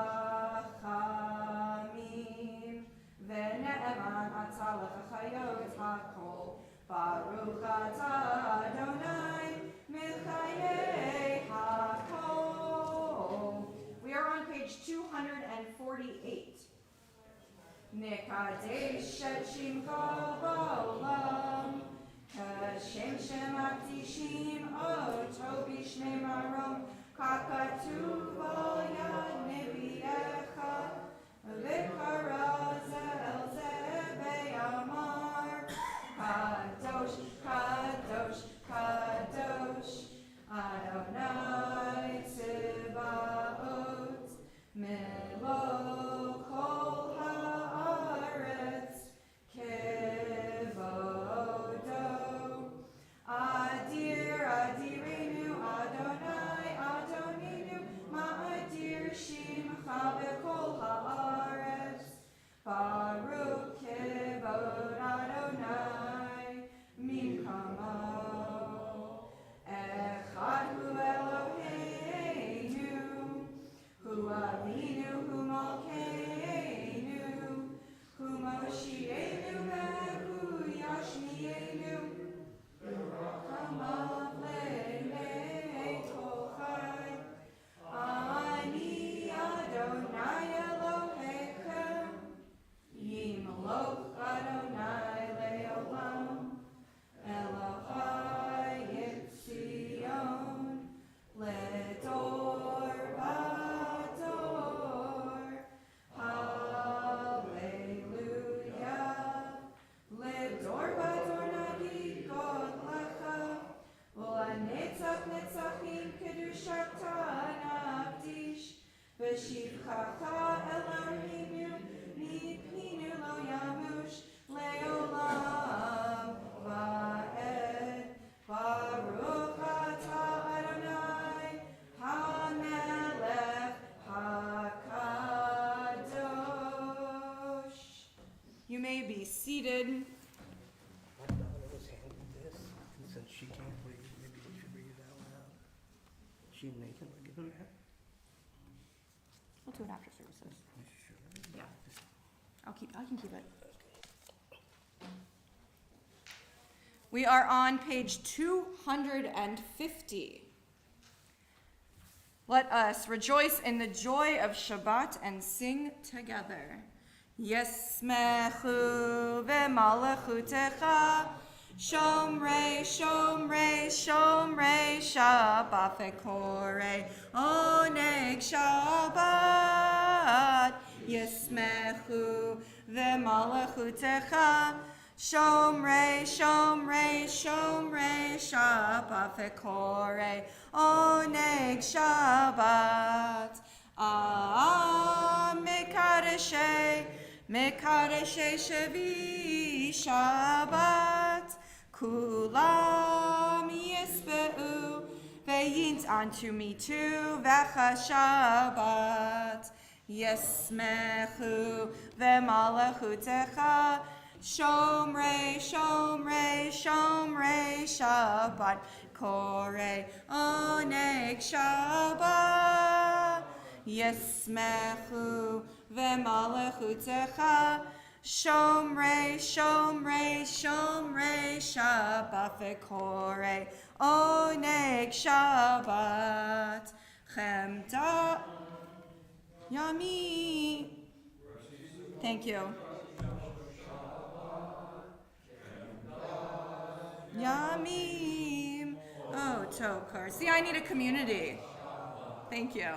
Ve'ne'eman atah lechayot hakol, Baruch atah Adonai, Mechayeh hakol. We are on page 248. Nekadesh et shimcha ba'olam, kashem shemakdishim oto b'shnei marom, kakatuv al yad nevi'echa, v'karazel zeh be'amar, kadosh, kadosh, kadosh, Adonai Tzebaot, Melo kol haaretz, kevodo, Adir, Adirenu, Adonai, Adoninu, Ma'adir. be seated. My daughter was handed this, and since she can't read, maybe we should read it out loud. She and Nathan were given that? We'll do it after services. Sure. Yeah. I can keep it. We are on page 250. Let us rejoice in the joy of Shabbat and sing together. Yesmechu v'malachutecha, shomrei, shomrei, shomrei, Shabbat v'korei, oneg Shabbat. Yesmechu v'malachutecha, shomrei, shomrei, shomrei, Shabbat v'korei, oneg Shabbat. Mekadeshei, Mekadeshei Shevi Shabbat, Kulam Yisbe'u, Ve'yint unto me too, Vecha Shabbat, Yesmechu Ve'malachutecha, Shomrei, Shomrei, Shomrei Shabbat, Korei, Oneg Shabbat. Yesmechu v'malachutecha, shomrei, shomrei, shomrei, Shabbat v'korei, oneg Shabbat, chemda yami. Thank you. Yamim. Oh, Tokar. See, I need a community. Thank you.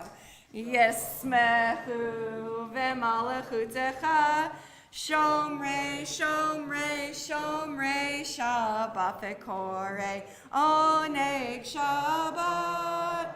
Yesmechu v'malachutecha, shomrei, shomrei, shomrei, Shabbat v'korei, oneg Shabbat.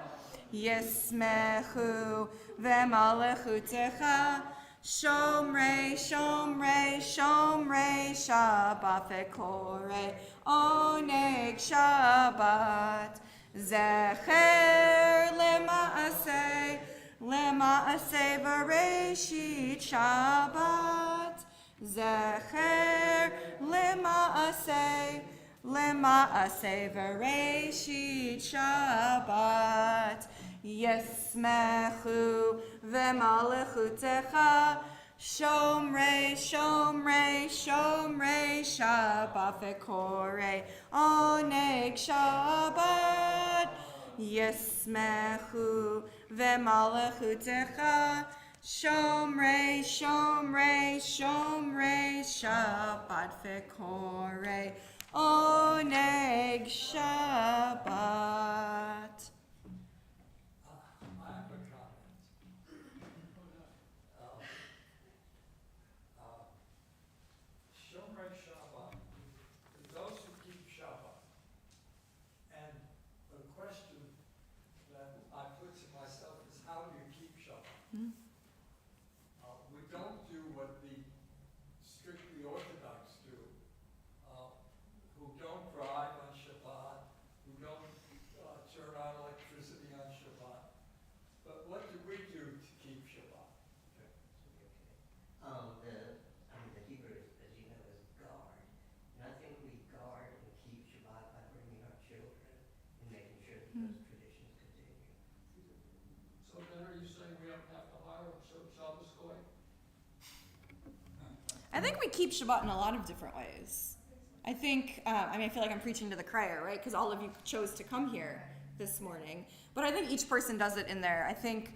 Yesmechu v'malachutecha, shomrei, shomrei, shomrei, Shabbat v'korei, oneg Shabbat. Zecher lema'aseh, lema'aseh v'reishit Shabbat. Zecher lema'aseh, lema'aseh v'reishit Shabbat. Yesmechu v'malachutecha, shomrei, shomrei, shomrei, Shabbat v'korei, oneg Shabbat. Yesmechu v'malachutecha, shomrei, shomrei, shomrei, Shabbat v'korei, oneg Shabbat. I have a comment. Shomrei Shabbat, those who keep Shabbat. And the question that I put to myself is, how do you keep Shabbat? We don't do what the strictly Orthodox do, who don't drive on Shabbat, who don't turn on electricity on Shabbat. But what do we do to keep Shabbat? The Hebrew, as you know, is guard. And I think we guard and keep Shabbat by bringing our children and making sure that those traditions continue. So then are you saying we don't have to hire a Shabbos goy? I think we keep Shabbat in a lot of different ways. I think, I feel like I'm preaching to the choir, right? Because all of you chose to come here this morning. But I think each person does it in there. I think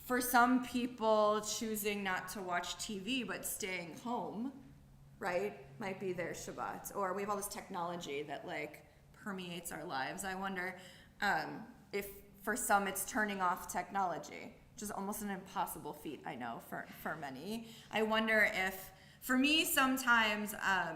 for some people, choosing not to watch TV but staying home, right, might be their Shabbat. Or we have all this technology that like permeates our lives. I wonder if for some it's turning off technology, which is almost an impossible feat, I know, for many. I wonder if, for me, sometimes, I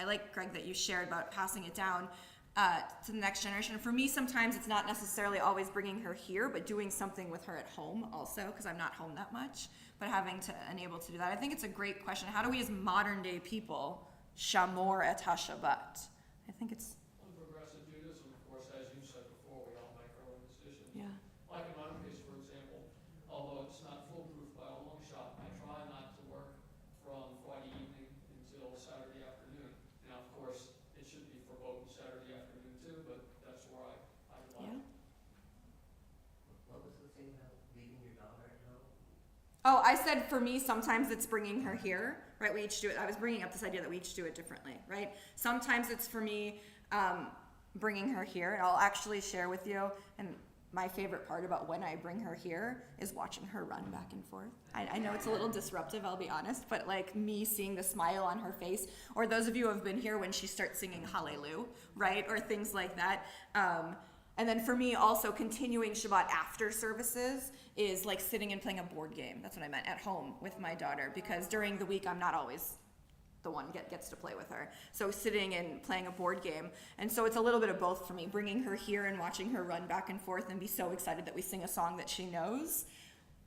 like, Greg, that you shared about passing it down to the next generation. For me, sometimes it's not necessarily always bringing her here, but doing something with her at home also, because I'm not home that much, but having to and able to do that. I think it's a great question. How do we as modern day people shamor et HaShabbat? I think it's... On progressive Judaism, of course, as you said before, we all make our own decisions. Yeah. Like in my own case, for example, although it's not foolproof by a long shot, I try not to work from Friday evening until Oh, I said for me, sometimes it's bringing her here, right? We each do it. I was bringing up this idea that we each do it differently, right? Sometimes it's for me bringing her here. And I'll actually share with you, and my favorite part about when I bring her here is watching her run back and forth. I know it's a little disruptive, I'll be honest, but like me seeing the smile on her face, or those of you who have been here when she starts singing Hallelujah, right? Or things like that. And then for me, also continuing Shabbat after services is like sitting and playing a board game. That's what I meant, at home with my daughter, because during the week I'm not always the one gets to play with her. So sitting and playing a board game. And so it's a little bit of both for me, bringing her here and watching her run back and forth and be so excited that we sing a song that she knows.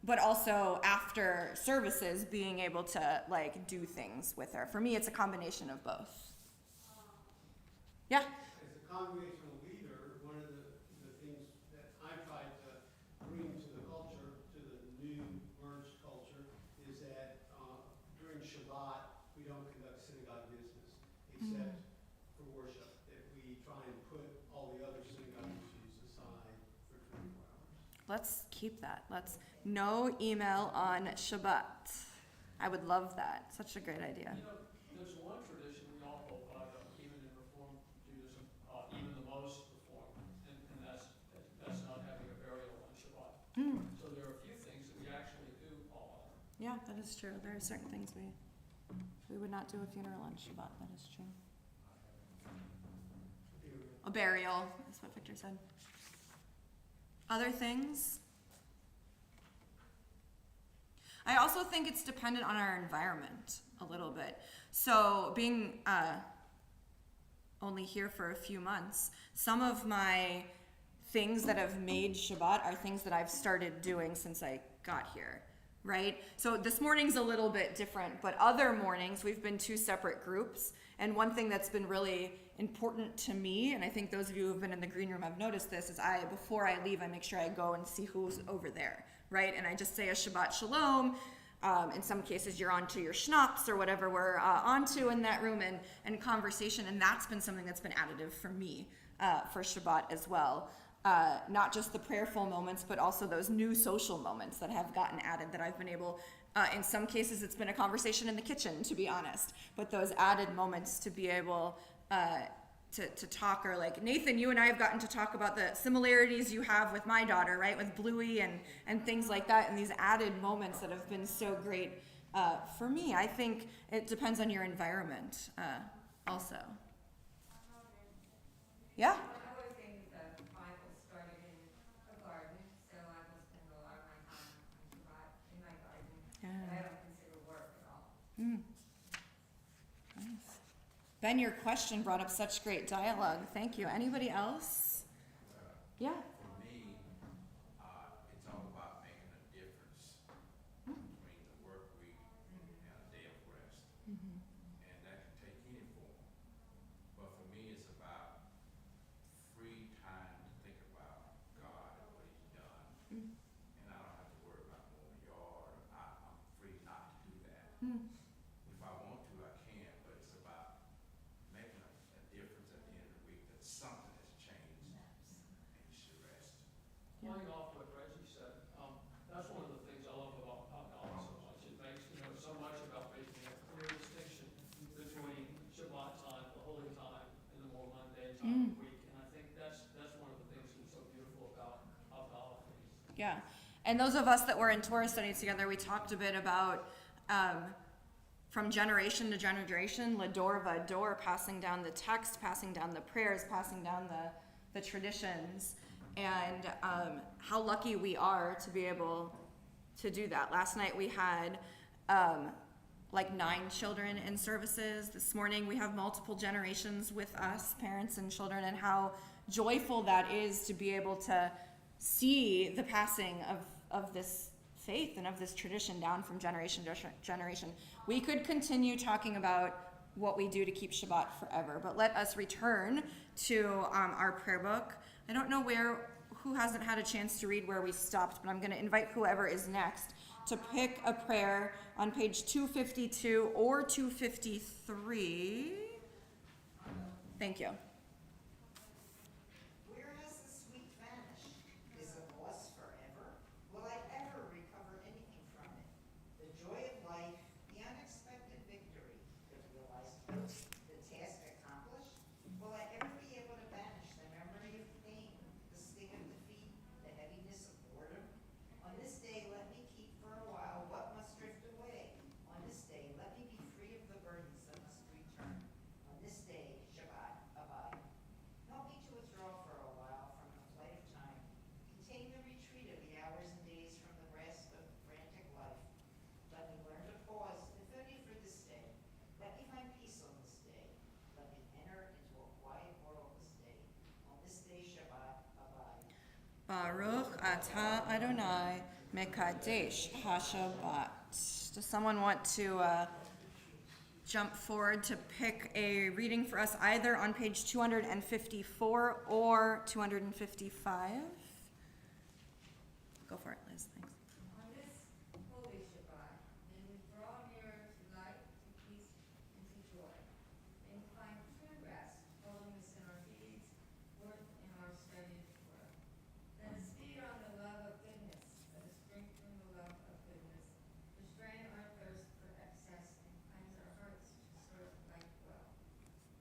But also after services, being able to like do things with her. For me, it's a combination of both. Yeah? As a congregational leader, one of the things that I try to bring to the culture, to the new merged culture, is that during Shabbat, we don't conduct synagogue business except for worship, that we try and put all the other synagogue issues aside for 24 hours. Let's keep that. No email on Shabbat. I would love that. Such a great idea. You know, there's one tradition we all hold by, even in Reform Judaism, even the most Reform, and that's not having a burial on Shabbat. So there are a few things that we actually do all honor. Yeah, that is true. There are certain things we would not do a funeral on Shabbat. That is true. A burial is what Victor said. Other things? I also think it's dependent on our environment a little bit. So being only here for a few months, some of my things that have made Shabbat are things that I've started doing since I got here, right? So this morning's a little bit different, but other mornings we've been two separate groups. And one thing that's been really important to me, and I think those of you who've been in the green room have noticed this, is before I leave, I make sure I go and see who's over there, right? And I just say a Shabbat Shalom. In some cases, you're onto your schnapps or whatever we're onto in that room and conversation, and that's been something that's been additive for me for Shabbat as well. Not just the prayerful moments, but also those new social moments that have gotten added that I've been able, in some cases it's been a conversation in the kitchen, to be honest, but those added moments to be able to talk, or like Nathan, you and I have gotten to talk about the similarities you have with my daughter, right, with Bluey and things like that, and these added moments that have been so great for me. I think it depends on your environment also. Yeah? I always think the Bible started in a garden, so I will spend a lot of my time on Shabbat in my garden. Yeah. But I don't consider work at all. Nice. Ben, your question brought up such great dialogue. Thank you. Anybody else? Yeah. For me, it's all about making a difference between the work week and a day of rest. And that can take any form. But for me, it's about free time to think about God and what He's done. And I don't have to worry about mowing the yard. I'm free not to do that. If I want to, I can, but it's about making a difference at the end of the week that something has changed and you should rest. Playing off what Reggie said, that's one of the things I love about God so much. It makes, so much about making a clear distinction between Shabbat time, the holy time, and the more mundane time of the week. And I think that's one of the things that's so beautiful about the holidays. Yeah. And those of us that were in Torah study together, we talked a bit about from generation to generation, Lador Vador, passing down the text, passing down the prayers, passing down the traditions, and how lucky we are to be able to do that. Last night we had like 9 children in services. This morning we have multiple generations with us, parents and children, and how joyful that is to be able to see the passing of this faith and of this tradition down from generation to generation. We could continue talking about what we do to keep Shabbat forever, but let us return to our prayer book. I don't know who hasn't had a chance to read where we stopped, but I'm going to invite whoever is next to pick a prayer on page 252 or 253. Thank you. Where has the sweet vanished? Is it lost forever? Will I ever recover anything from it? Baruch atah Adonai mekadesh HaShabbat. Does someone want to jump forward to pick a reading for us either on page 254 or 255? Go for it, Liz. Thanks. On this holy Shabbat, may we draw nearer to light, to peace, and to joy. May we find true rest, holiness in our deeds, worth in our studied Torah. Let us feed on the love of goodness. Let us drink from the love of goodness. Restrain our thirst for excess and cleanse our hearts to serve life well.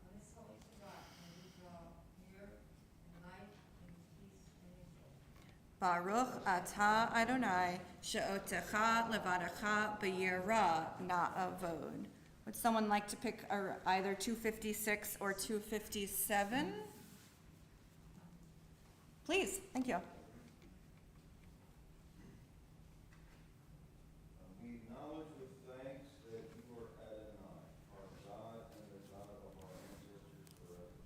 On this holy Shabbat, may we draw near in light, in peace, and in joy. Baruch atah Adonai she'otecha levadecha b'yirah na'avod. Would someone like to pick either 256 or 257? Please, thank you. We acknowledge with thanks that you are Adonai, our God and the God of our ancestors forever.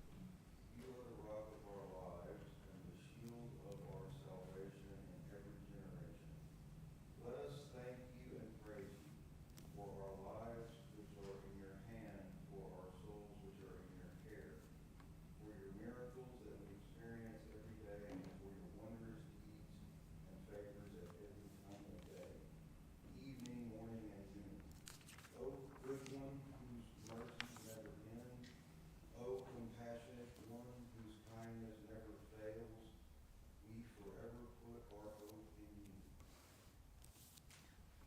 You are the rock of our lives and the shield of our salvation in every generation. Let us thank you and praise you for our lives which are in your hand, for our souls which are in your care, for your miracles that we experience every day, and for your wondrous deeds and favors at every time of day, evening, morning, and noon. O good one, whose mercies never end, O compassionate one, whose kindness never fails, we forever put our hope in you.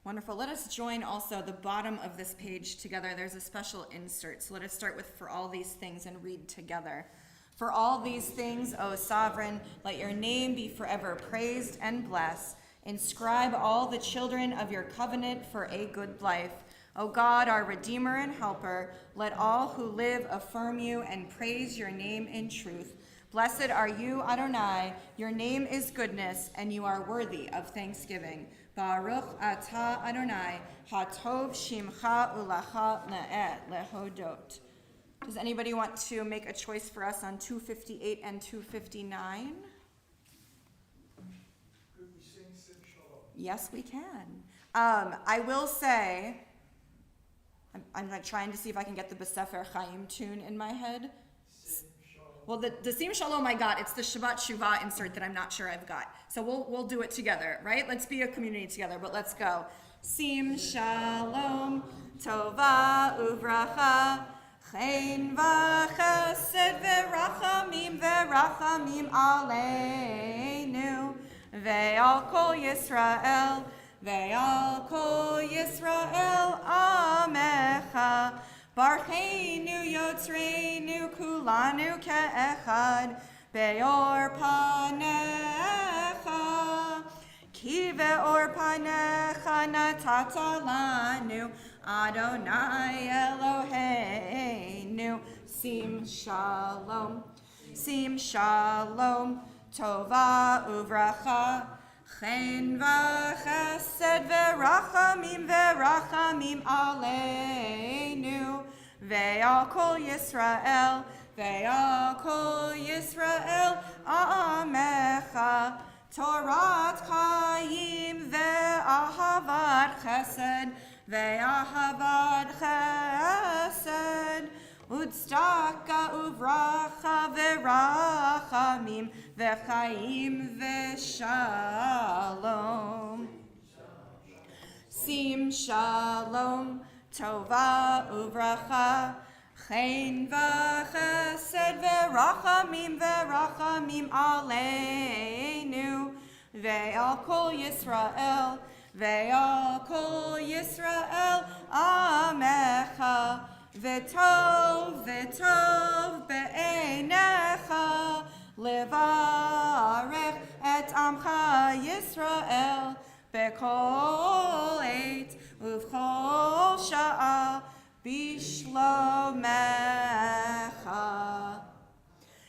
Wonderful. Let us join also the bottom of this page together. There's a special insert. So let us start with "for all these things" and read together. For all these things, O sovereign, let your name be forever praised and blessed. Inscribe all the children of your covenant for a good life. O God, our Redeemer and Helper, let all who live affirm you and praise your name in truth. Blessed are you, Adonai. Your name is goodness, and you are worthy of thanksgiving. Baruch atah Adonai, hatov shimcha ulacha le'et lehodot. Does anybody want to make a choice for us on 258 and 259? Could we sing Sim Shalom? Yes, we can. I will say, I'm like trying to see if I can get the B'Sefer Chaim tune in my head. Sim Shalom. Well, the Sim Shalom I got. It's the Shabbat Shuva insert that I'm not sure I've got. So we'll do it together, right? Let's be a community together, but let's go. Sim Shalom, Tova Uvracha, Chen v'chesed v'rachamim aleinu, ve'al kol Yisrael, ve'al kol Yisrael amecha. Barcheinu yotzreinu kulanu ke'echad, be'or panecha. Ki ve'or panecha natata lanu, Adonai Eloheinu. Sim shalom, sim shalom, tova uvracha, chen v'chesed v'rachamim aleinu, ve'al kol Yisrael, ve'al kol Yisrael amecha. Torat chayim ve'ahavat chesed, ve'ahavat chesed, udstaka uvracha ve'rachamim ve'chayim ve'shalom. Sim shalom, tova uvracha, chen v'chesed ve'rachamim aleinu, ve'al kol Yisrael, ve'al kol Yisrael amecha. V'tov be'einecha, levarech et amcha Yisrael, be'kol eit uv'chol sha'a bishlomecha.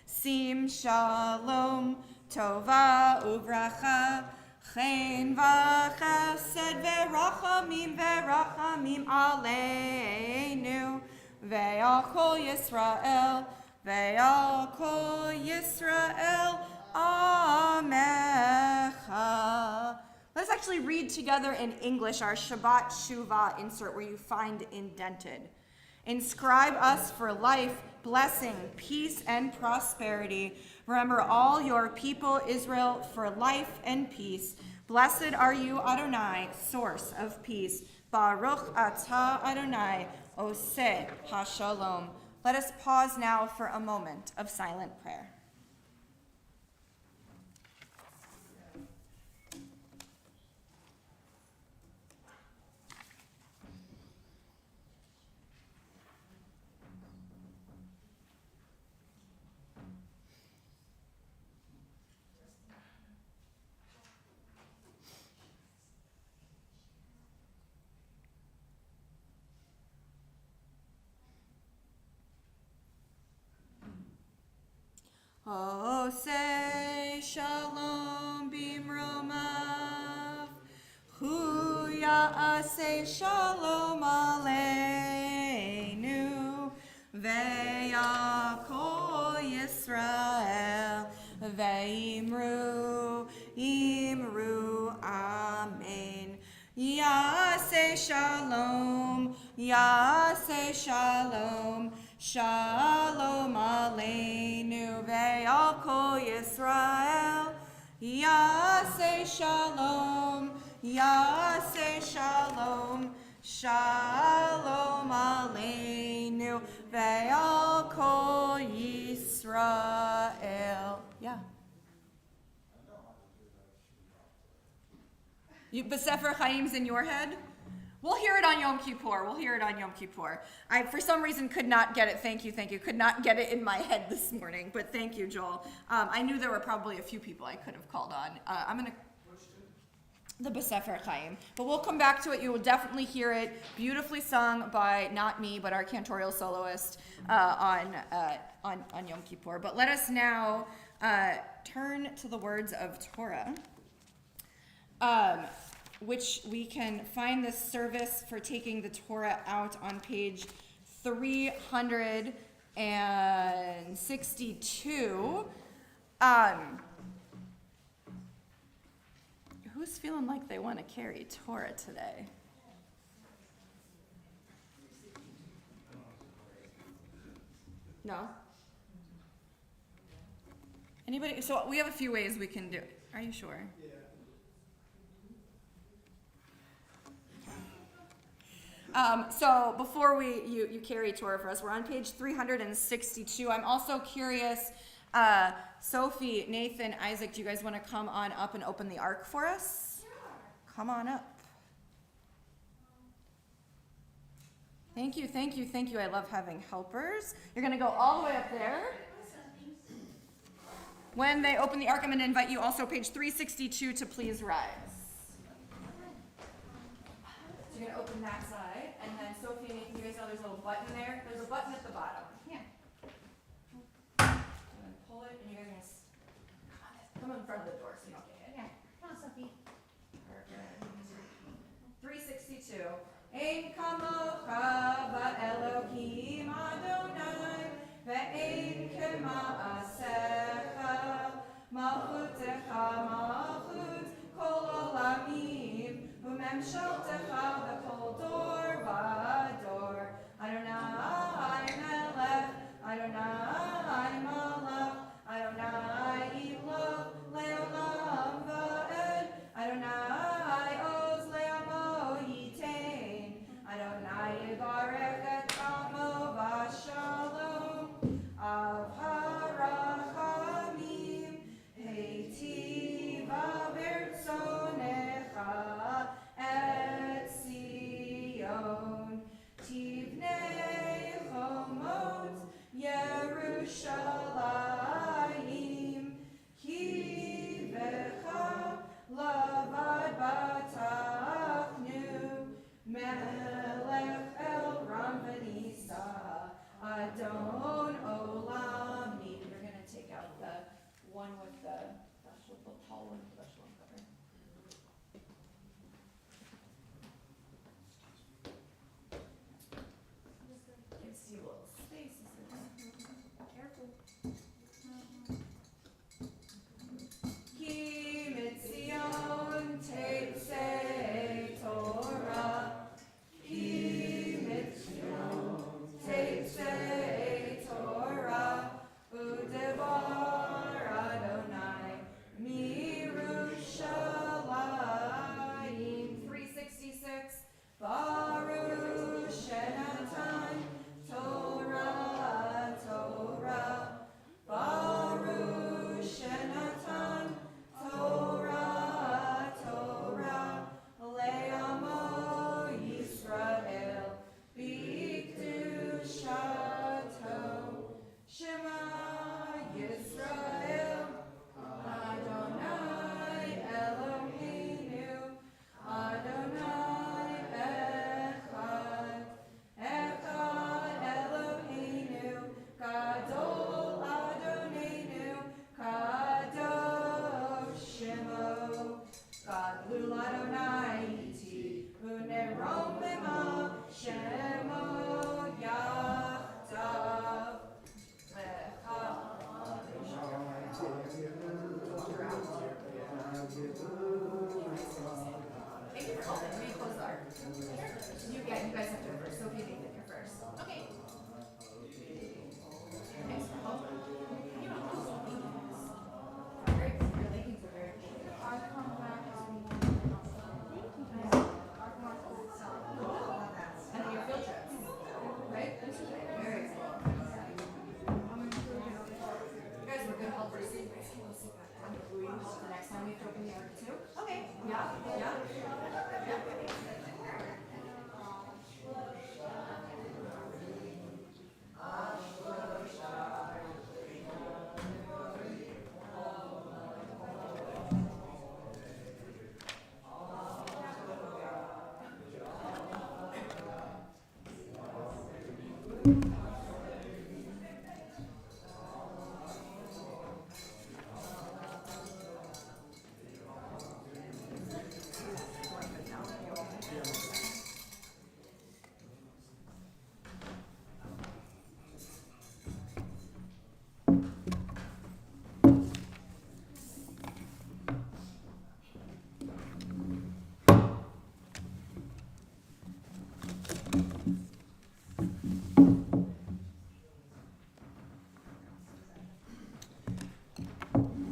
Sim shalom, tova uvracha, chen v'chesed ve'rachamim aleinu, ve'al kol Yisrael, ve'al kol Yisrael Amecha. Let's actually read together in English our Shabbat Shuva insert where you find indented. Inscribe us for life, blessing, peace, and prosperity. Remember all your people, Israel, for life and peace. Blessed are you, Adonai, source of peace. Baruch atah Adonai, oseh hashalom. Let us pause now for a moment of silent prayer. Oseh shalom bimromav, hu ya'aseh shalom aleinu, ve'yakol Yisrael, ve'imru, imru, amen. Ya'aseh shalom, shalom aleinu ve'al kol Yisrael. Yaseh shalom, shalom aleinu ve'al kol Yisrael. Yeah. B'Sefer Chaim's in your head? We'll hear it on Yom Kippur. I, for some reason, could not get it. Thank you. Could not get it in my head this morning, but thank you, Joel. I knew there were probably a few people I could have called on. I'm going to... The B'Sefer Chaim. But we'll come back to it. You will definitely hear it. Beautifully sung by, not me, but our cantorial soloist on Yom Kippur. But let us now turn to the words of Torah. Which we can find this service for taking the Torah out on page 362. Who's feeling like they want to carry Torah today? No? Anybody? So we have a few ways we can do it. Are you sure? Yeah. So before you carry Torah for us, we're on page 362. I'm also curious, Sophie, Nathan, Isaac, do you guys want to come on up and open the ark for us? Sure. Come on up. Thank you. I love having helpers. You're going to go all the way up there. When they open the ark, I'm going to invite you also, page 362, to please rise. So you're going to open that side, and then Sophie and Nathan, you guys know there's a little button there. There's a button at the bottom. Yeah. I'm going to pull it, and you guys are going to come in front of the door so you don't get hit. Yeah, come on, Sophie. Perfect. 362. Ein kamocha ba'Elokim Adonai, ve'ein kema'asecha, malchutecha malchut kol olamim, u'memshaltecha b'kol dor v'dor. Adonai melech, Adonai malach, Adonai ilov le'olam va'ed, Adonai oz le'amo yitain, Adonai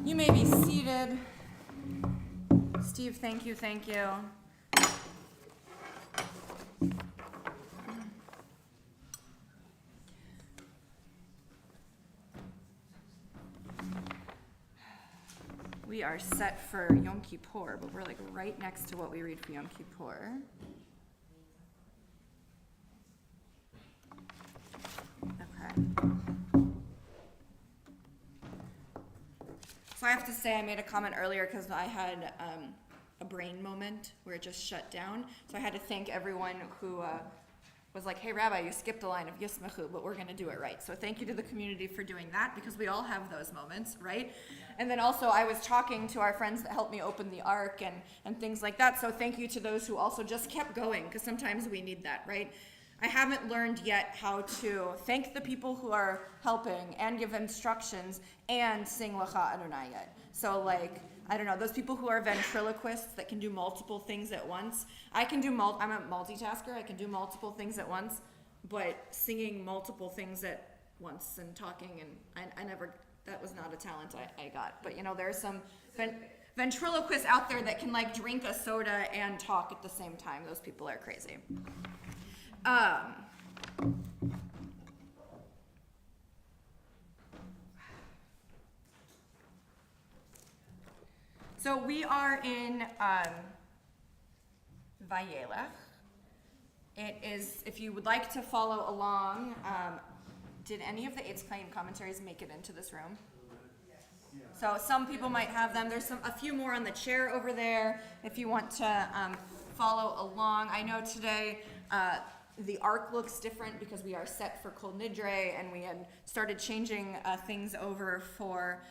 You may be seated. Steve, thank you, thank you. We are set for Yom Kippur, but we're like right next to what we read for Yom Kippur. Okay. So I have to say, I made a comment earlier because I had a brain moment where it just shut down. So I had to thank everyone who was like, hey, Rabbi, you skipped a line of Yismachu, but we're going to do it right. So thank you to the community for doing that, because we all have those moments, right? And then also I was talking to our friends that helped me open the ark and things like that. So thank you to those who also just kept going, because sometimes we need that, right? I haven't learned yet how to thank the people who are helping and give instructions and sing Lacha Adonai yet. So like, I don't know, those people who are ventriloquists that can do multiple things at once. I can do I'm a multitasker, I can do multiple things at once, but singing multiple things at once and talking, and I never, that was not a talent I got. But you know, there are some ventriloquists out there that can like drink a soda and talk at the same time. Those people are crazy. So we are in Vayelech. It is, if you would like to follow along, did any of the Eitz Chaim commentaries make it into this room? So some people might have them. There's a few more on the chair over there if you want to follow along. I know today the ark looks different because we are set for Kol Nidre, and we had started changing things over for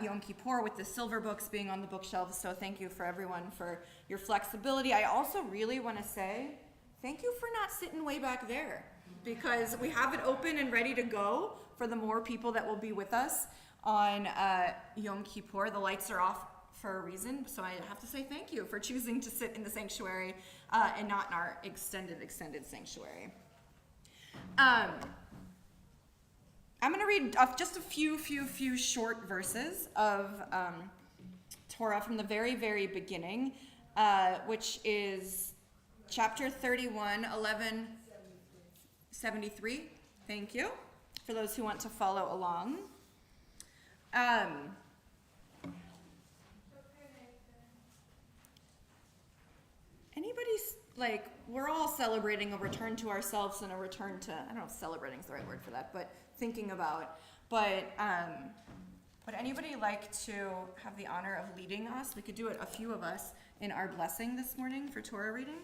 Yom Kippur with the silver books being on the bookshelves. So thank you for everyone for your flexibility. I also really want to say thank you for not sitting way back there, because we have it open and ready to go for the more people that will be with us on Yom Kippur. The lights are off for a reason, so I have to say thank you for choosing to sit in the sanctuary and not in our extended sanctuary. I'm going to read just a few short verses of Torah from the very, very beginning, which is chapter 31, 1173. Thank you, for those who want to follow along. Anybody's, like, we're all celebrating a return to ourselves and a return to, I don't know if celebrating is the right word for that, but thinking about. But would anybody like to have the honor of leading us? We could do it, a few of us, in our blessing this morning for Torah reading.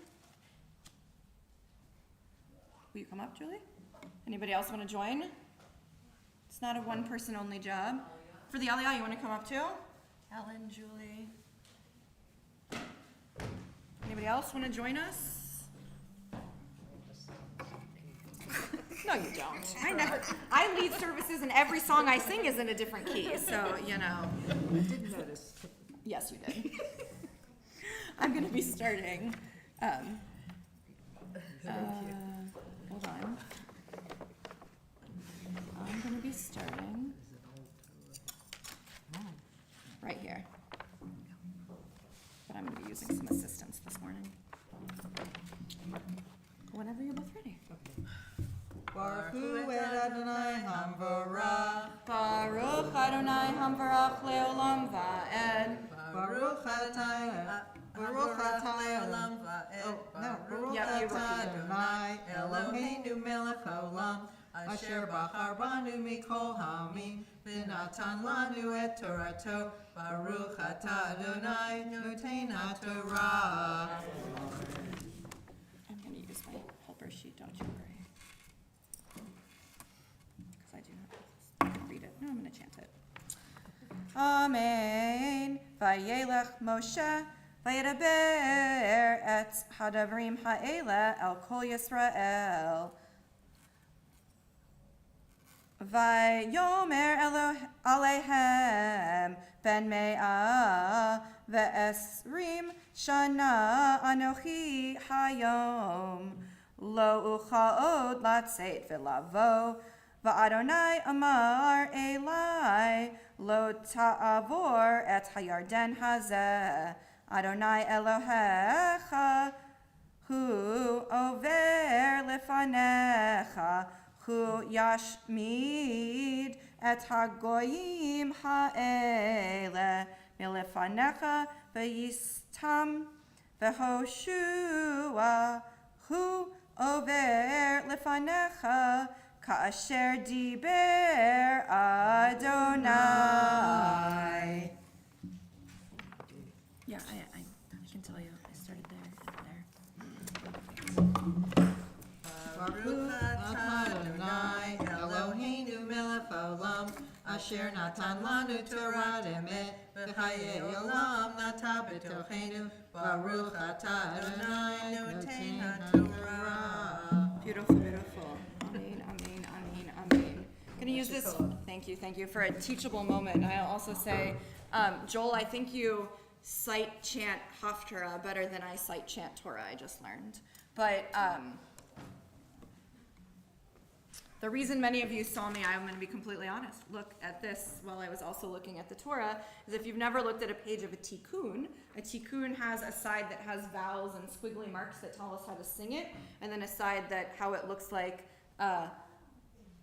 Will you come up, Julie? Anybody else want to join? It's not a one-person only job. For the Aliyah, you want to come up too? Ellen, Julie. Anybody else want to join us? No, you don't. I lead services and every song I sing is in a different key, so, you know. I didn't notice. Yes, you did. I'm going to be starting. Hold on. I'm going to be starting right here. But I'm going to be using some assistance this morning. Whenever you're both ready. Baruch Hu Adonai Hamvarach. Baruch Adonai Hamvarach Leolam Va'ed. Baruch Atah Olam Va'ed. Oh, no. Baruch Atah Adonai Eloheinu melech haolam. Asher bachar banu mikol hamim. V'natan lanu et Torato. Baruch Atah Adonai noten haTorah. I'm going to use my helper sheet, don't you worry. going to chant it. Amen. Vayelech Moshe, vayedaber et hadavrim ha'ela el kol Yisrael. Vayomer Alehem ben me'ah ve'esrim shana anochi hayom lo uchaod latzeit ve'lavo va'adonai amar elai lo ta'avor et hayarden hazeh Adonai Elohecha hu over lefanecha Hu yashmid et hagoyim ha'ele milefanecha ve'yistam ve'hoshua hu over lefanecha ka'asher diber Adonai. Yeah, I can tell you. I started there. Baruch atah Adonai Eloheinu melech haolam asher natan lanu Torah emet v'chayei olam nata b'tochenu Baruch atah Adonai noten haTorah. Beautiful, beautiful. Amen, amen, amen, amen. Gonna use this, thank you, for a teachable moment. And I'll also say, Joel, I think you sight chant Haftarah better than I sight chant Torah, I just learned. But, the reason many of you saw me, I'm going to be completely honest, look at this while I was also looking at the Torah, is if you've never looked at a page of a tikkun has a side that has vowels and squiggly marks that tell us how to sing it, and then a side that how it looks like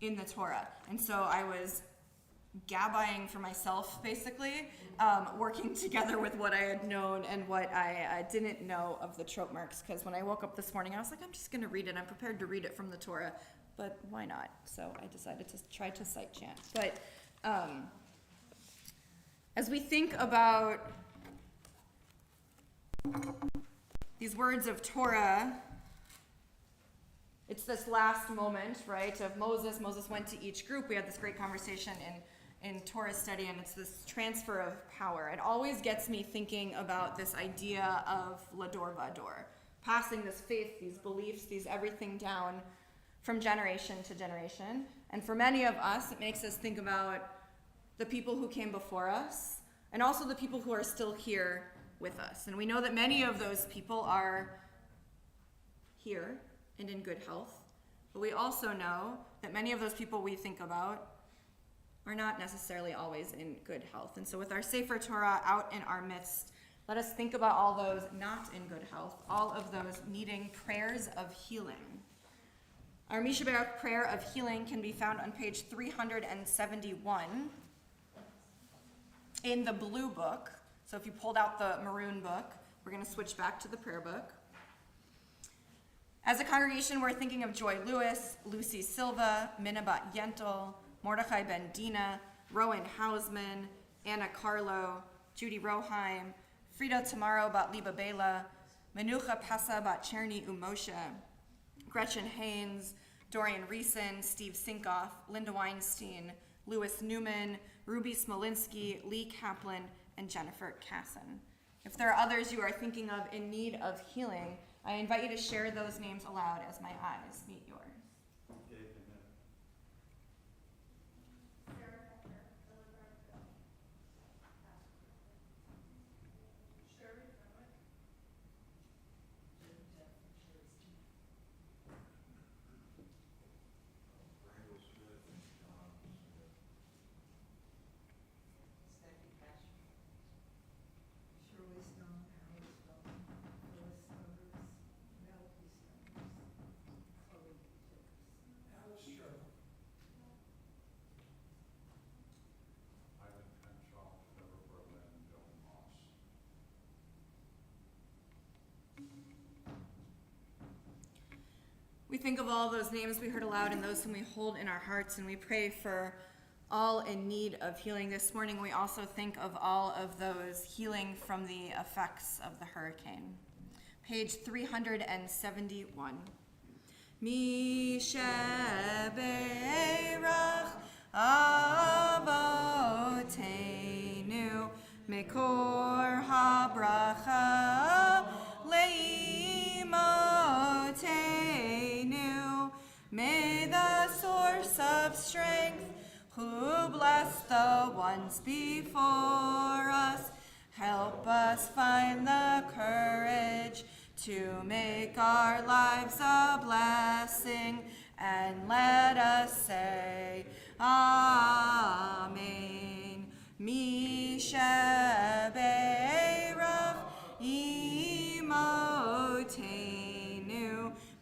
in the Torah. And so I was gabbying for myself, basically, working together with what I had known and what I didn't know of the trope marks, because when I woke up this morning, I was like, I'm just going to read it. I'm prepared to read it from the Torah. But why not? So I decided to try to sight chant. But as we think about these words of Torah, it's this last moment, right, of Moses. Moses went to each group. We had this great conversation in Torah study, and it's this transfer of power. It always gets me thinking about this idea of Lador Vador, passing this faith, these beliefs, these everything down from generation to generation. And for many of us, it makes us think about the people who came before us and also the people who are still here with us. And we know that many of those people are here and in good health, but we also know that many of those people we think about are not necessarily always in good health. And so with our Sefer Torah out in our midst, let us think about all those not in good health, all of those needing prayers of healing. Our Mishabharic prayer of healing can be found on page 371 in the blue book. So if you pulled out the maroon book, we're going to switch back to the prayer book. As a congregation, we're thinking of Joy Lewis, Lucy Silva, Minabat Yentl, Mordechai Ben Dina, Rowan Hausman, Anna Carlo, Judy Roheim, Frida Tamaro bat Liba Bela, Menucha Pesa bat Cherny Umoshe, Gretchen Haynes, Dorian Reeson, Steve Sinkoff, Linda Weinstein, Louis Newman, Ruby Smolinski, Lee Kaplan, and Jennifer Casson. If there are others you are thinking of in need of healing, I invite you to share those names aloud as my eyes meet yours. We think of all those names we heard aloud and those whom we hold in our hearts, and we pray for all in need of healing this morning. We also think of all of those healing from the effects of the hurricane. Page 371. Mishabharic Avotenu, Mekor habracha leimotenu. May the source of strength, who bless the ones before us, help us find the courage to make our lives a blessing, and let us say, Amen. Mishabharic imotenu,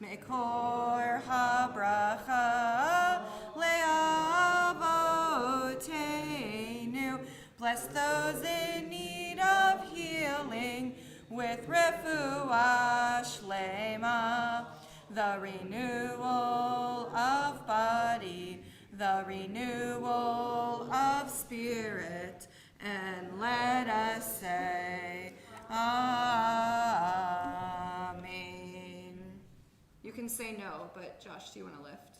Mekor habracha leavotenu. Bless those in need of healing with refuah shlema, the renewal of body, the renewal of spirit, and let us say, Amen. You can say no, but Josh, do you want to lift?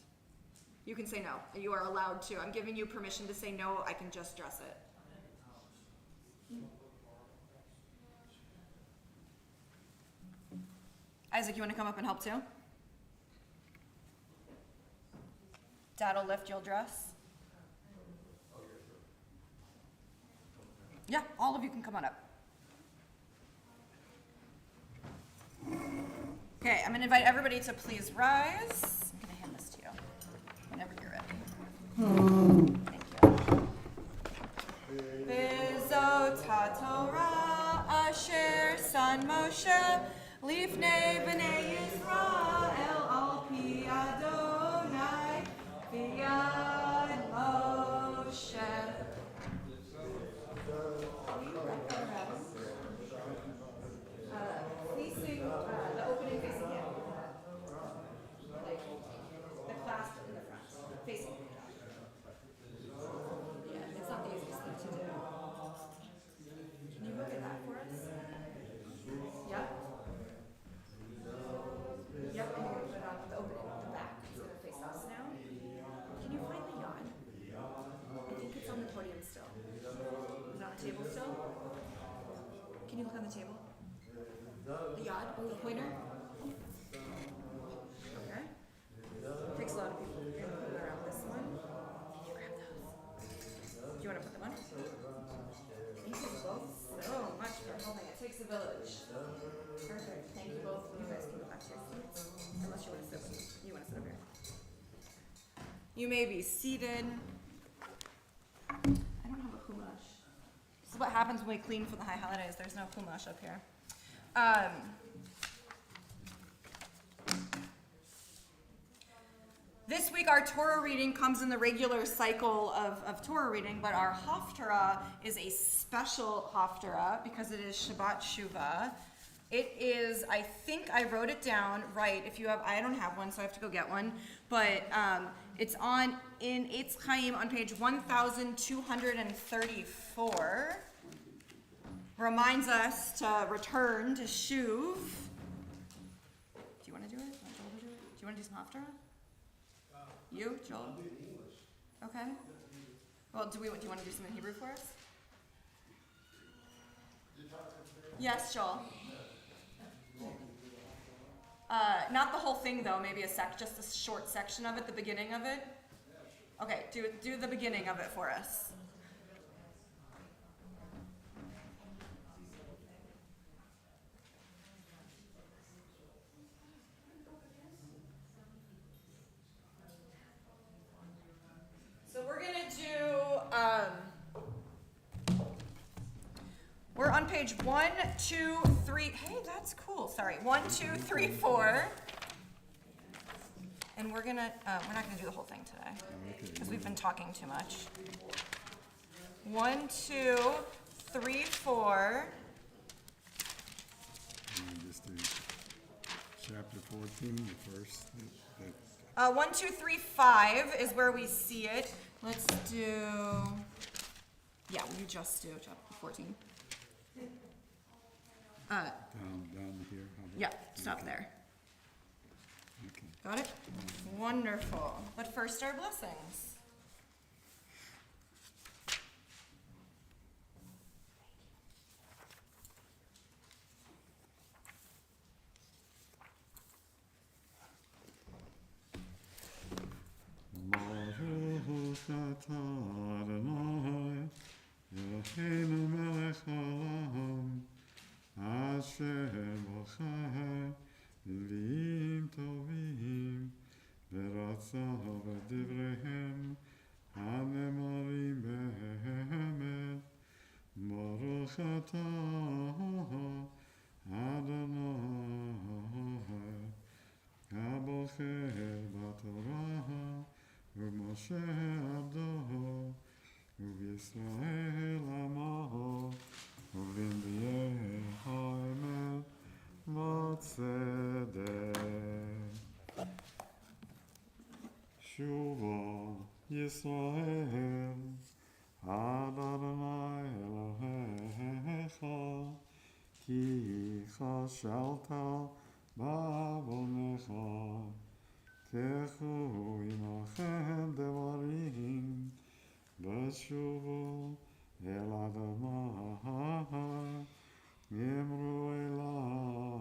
You can say no. You are allowed to. I'm giving you permission to say no. I can just dress it. Isaac, you want to come up and help too? Dad'll lift, you'll dress. Yeah, all of you can come on up. Okay, I'm going to invite everybody to please rise. I'm going to hand this to you whenever you're ready. Thank you. V'zot Torah asher son Moshe lifnei b'nei Yisrael al pi Adonai v'yad Moshe. Facing the opening facing him, like the clasp in the front, facing him. Yeah, it's not the easiest thing to do. Can you look at that for us? Yeah. Yep, and you're gonna put it on the opening, the back. It's gonna face us now. Can you find the yod? I think it's on the podium still. Is it on the table still? Can you look on the table? The yod, the pointer? Okay. Takes a lot of people. You're gonna put it around this one. Can you grab those? Do you wanna put them on? Thank you both so much for helping. It takes a village. Perfect. Thank you both. You guys can go back to your seats. Unless you wanna sit with me. You wanna sit over here. You may be seated. I don't have a chumash. This is what happens when we clean for the high holidays. There's no chumash up here. This week our Torah reading comes in the regular cycle of Torah reading, but our Haftarah is a special Haftarah because it is Shabbat Shuva. It is, I think I wrote it down right. If you have, I don't have one, so I have to go get one. But it's in Eitz Chaim on page 1234. Reminds us to return to Shuv. Do you want to do it? Want Joel to do it? Do you want to do some Haftarah? You, Joel? Okay. Well, do you want to do some in Hebrew for us? Yes, Joel. Not the whole thing though. Maybe just a short section of it, the beginning of it. Okay, do the beginning of it for us. We're on page 1, 2, 3. Hey, that's cool. Sorry. 1, 2, 3, 4. And we're not gonna do the whole thing today because we've been talking too much. 1, 2, 3, 4. Just do chapter 14, the first. 1, 2, 3, 5 is where we see it. Let's do. Yeah, we just do chapter 14. Down here. Yeah, stop there. Okay. Got it? Wonderful. But first, our blessings. Eloheinu melech haolam, asher b'chai nevi'im tovim, v'ratzav v'divreihem הנאמרים באמת, ברוך אתה אדוני, הבוחר בתורה, ובמשה עבדו, ובישראל עמו, ובנביאי האמת והצדק. שובו ישראל, עד אדוני אלוהיך, כי חשבת בעוונך, קחו עמכם דברים, ושובו אל אדוני, אמרו אליו,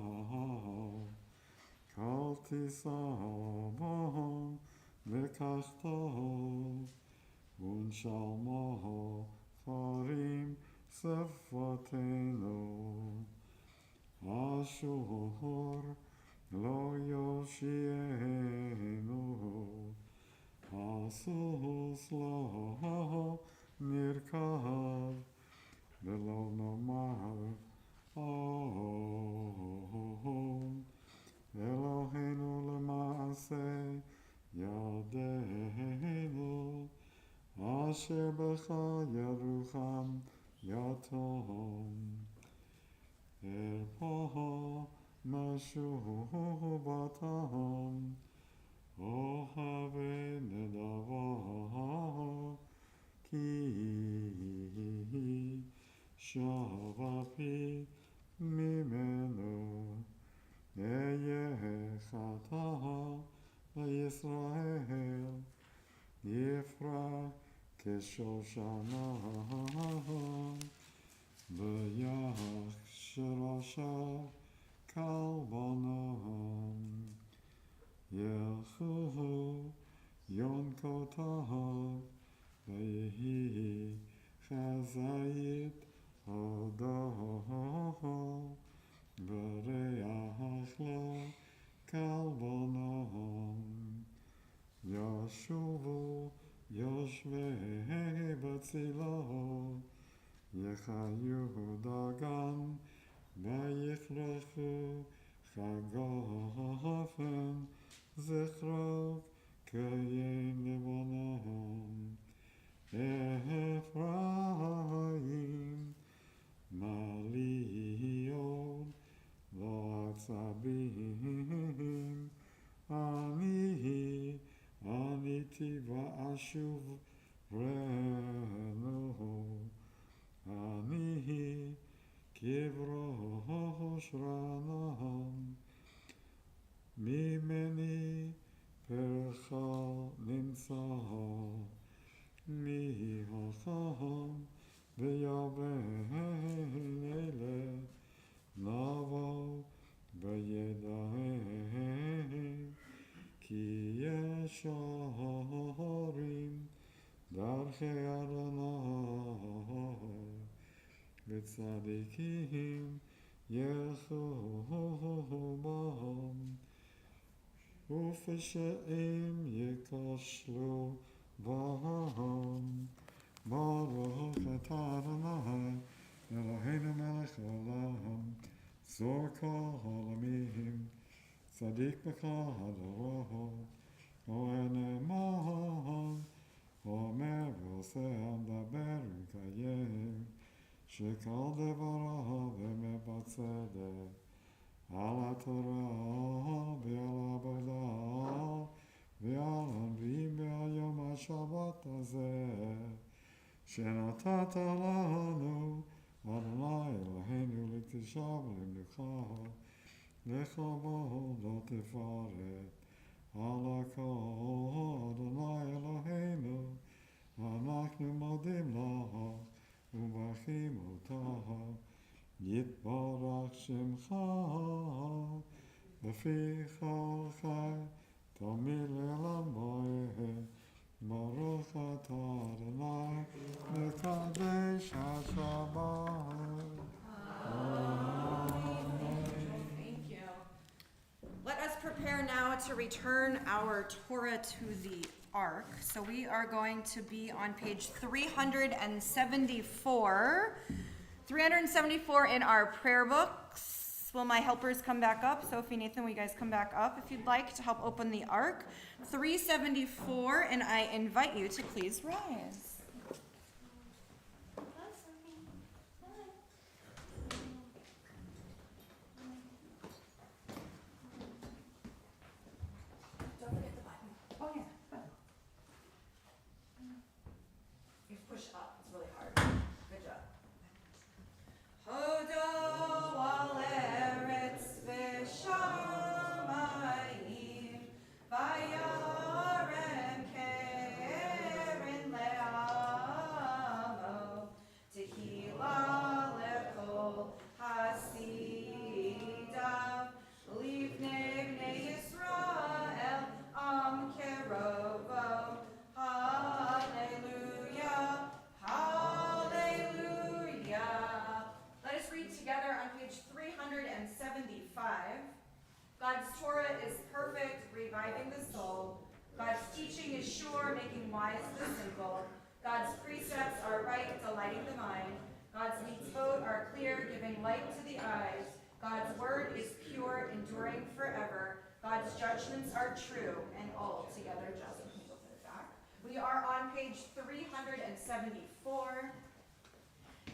כל תישאו בו, לקחתו, ונשלמו פרים שפתנו, אשור לא יושיענו, הסוס לא נרכב, ולא נאמר אלוהינו למעשה ידינו, אשר בך ירוחם יתום. ארפו משובתם, אוהבי נדבו, כי שבתי ממנו, אהיה חטא לישראל, יפרח כשושנה, ויחשרשה כלבנם, ילכו יונקותיו, ויהי כזית הודו, וריח לו כלבנם. ישובו יושבי בצילו, יחיו דגן, ויכרחו חגופן, זכרו כיין לבנם. אפרים מליון לא עצבים, אני עניתי ואשוב רנו, אני כבראש רנם, ממני פרחה נמצא, מי החם ויבן אלה, נבוא בידיים, כי ישרים דרכי אדוני, וצדיקים ילכו בם, ופשעים יכשלו בם. ברוך אתה אדוני אלוהינו מלך העולם, צור כל העולמים, צדיק בך הדורות, אוהב נאמן, אומר ועושה, המדבר ומקיים, שכל דבריו אמת בצדק, על התורה ועל העבודה ועל הנביאים ועל יום השבת הזה, שנתת לנו, אדוני אלוהינו, לקדושה ולמנוחה, לכבוד לא תפארת, על הכל, אדוני אלוהינו, אנחנו מודים לך ומברכים אותך, יתברך שמך, לפי כל חי, תמיד לעולם ועד, Baruch atah Adonai, mekadesh ha-Shabbat. Thank you. Let us prepare now to return our Torah to the Ark. So we are going to be on page 374. 374 in our prayer books. Will my helpers come back up? Sophie, Nathan, will you guys come back up if you'd like to help open the Ark? 374, and I invite you to please rise. Don't forget the button. Oh, yeah. Button. You push up. It's really hard. Good job. Hodo al eretz v'shamayim vayarem keren le'amo tehila lekol hasidav livnei bnei Yisrael am kerovo. Hallelujah, hallelujah. Let us read together on page 375. God's Torah is perfect, reviving the soul. God's teaching is sure, making wise the simple. God's precepts are right, delighting the mind. God's mitzvot are clear, giving light to the eyes. God's word is pure, enduring forever. God's judgments are true and altogether just. Let me go put it back. We are on page 374.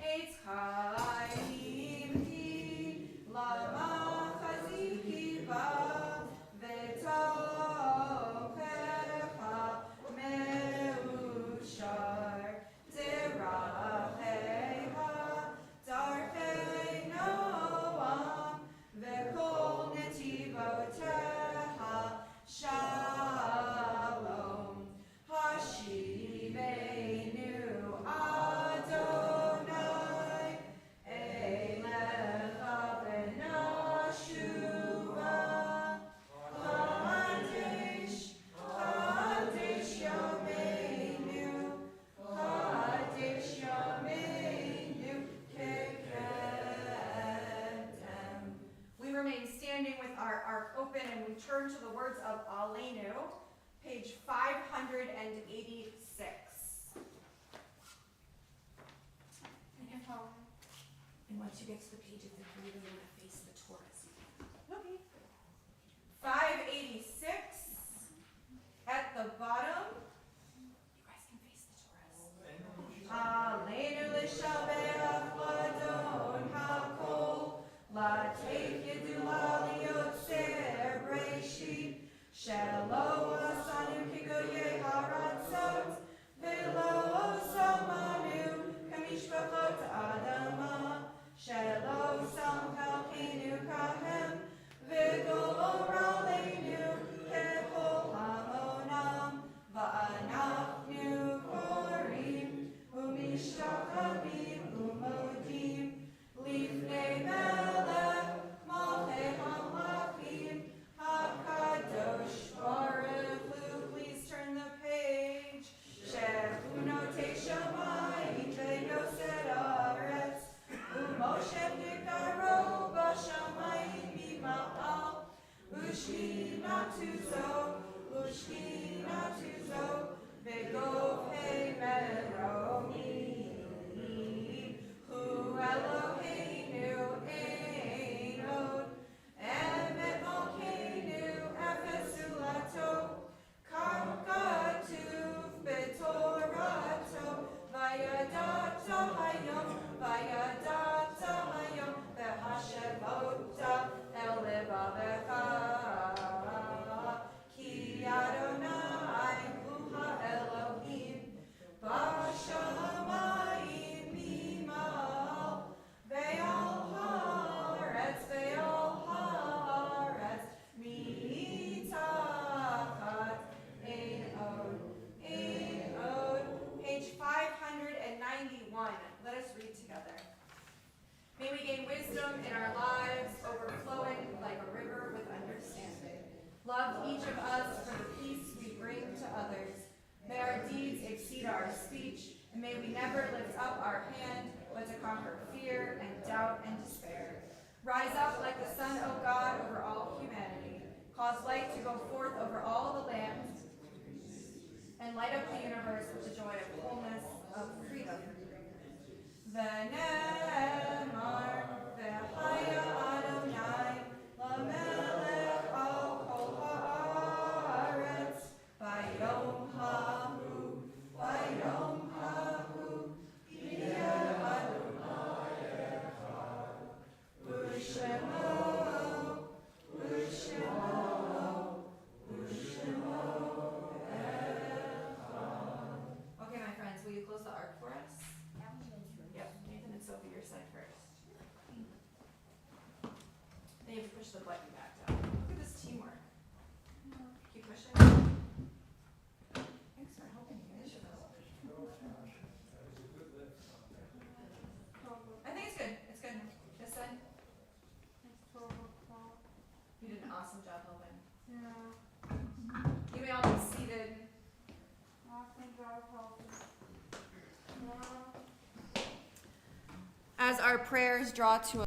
Eitz Chaim Hi Lama Chaziki Ba V'Tokecha Meushar Deracheha Darkei Noam V'Kol Netivoteha Shalom Hashivenu Adonai Elecha Benashuva Kadesh Kadesh Yameinu Kadesh Yameinu Kekedem. We remain standing with our ark open and we turn to the words of Aleinu, page 586. And once you get to the pages, if you really want to face the Torah. Okay. 586 at the bottom. You guys can face the Torah. Aleinu l'shabeach l'adon hakol la'teif yedula liyotzer breshit shelo asanu kigoyei haratzot velo samanu kamishpachot adama shelo samchalchinu kahem v'goraleinu kechol hamonam va'anachnu korim umishachavim umodim lifnei melech malchei hamlachim hakadosh baruch hu. Please turn the page. Shechunotei shamayim ve'yosed haaretz u'moshe b'karo b'shamayim b'ma'al u'shkinatu zo v'govhei meromim hu Eloheinu ein od emet malkeinu efes ulato katuv b'torato vayadata hayom v'hashevota el levavecha ki Adonai Rise up like the sun, O God, over all humanity. Cause light to go forth over all the land, and light up the universe with the joy of wholeness, of freedom. V'nemar v'haya Adonai lamelech al kol haaretz vayom hahu yeh Adonai echad u'shemo echad. Okay, my friends, will you close the ark for us? Yep, Nathan and Sophie, your side first. Then you have to push the button back down. Look at this teamwork. Keep pushing. Thanks for helping me. I think it's good. It's good. This side. You did an awesome job helping. You may all be seated. As our prayers draw to a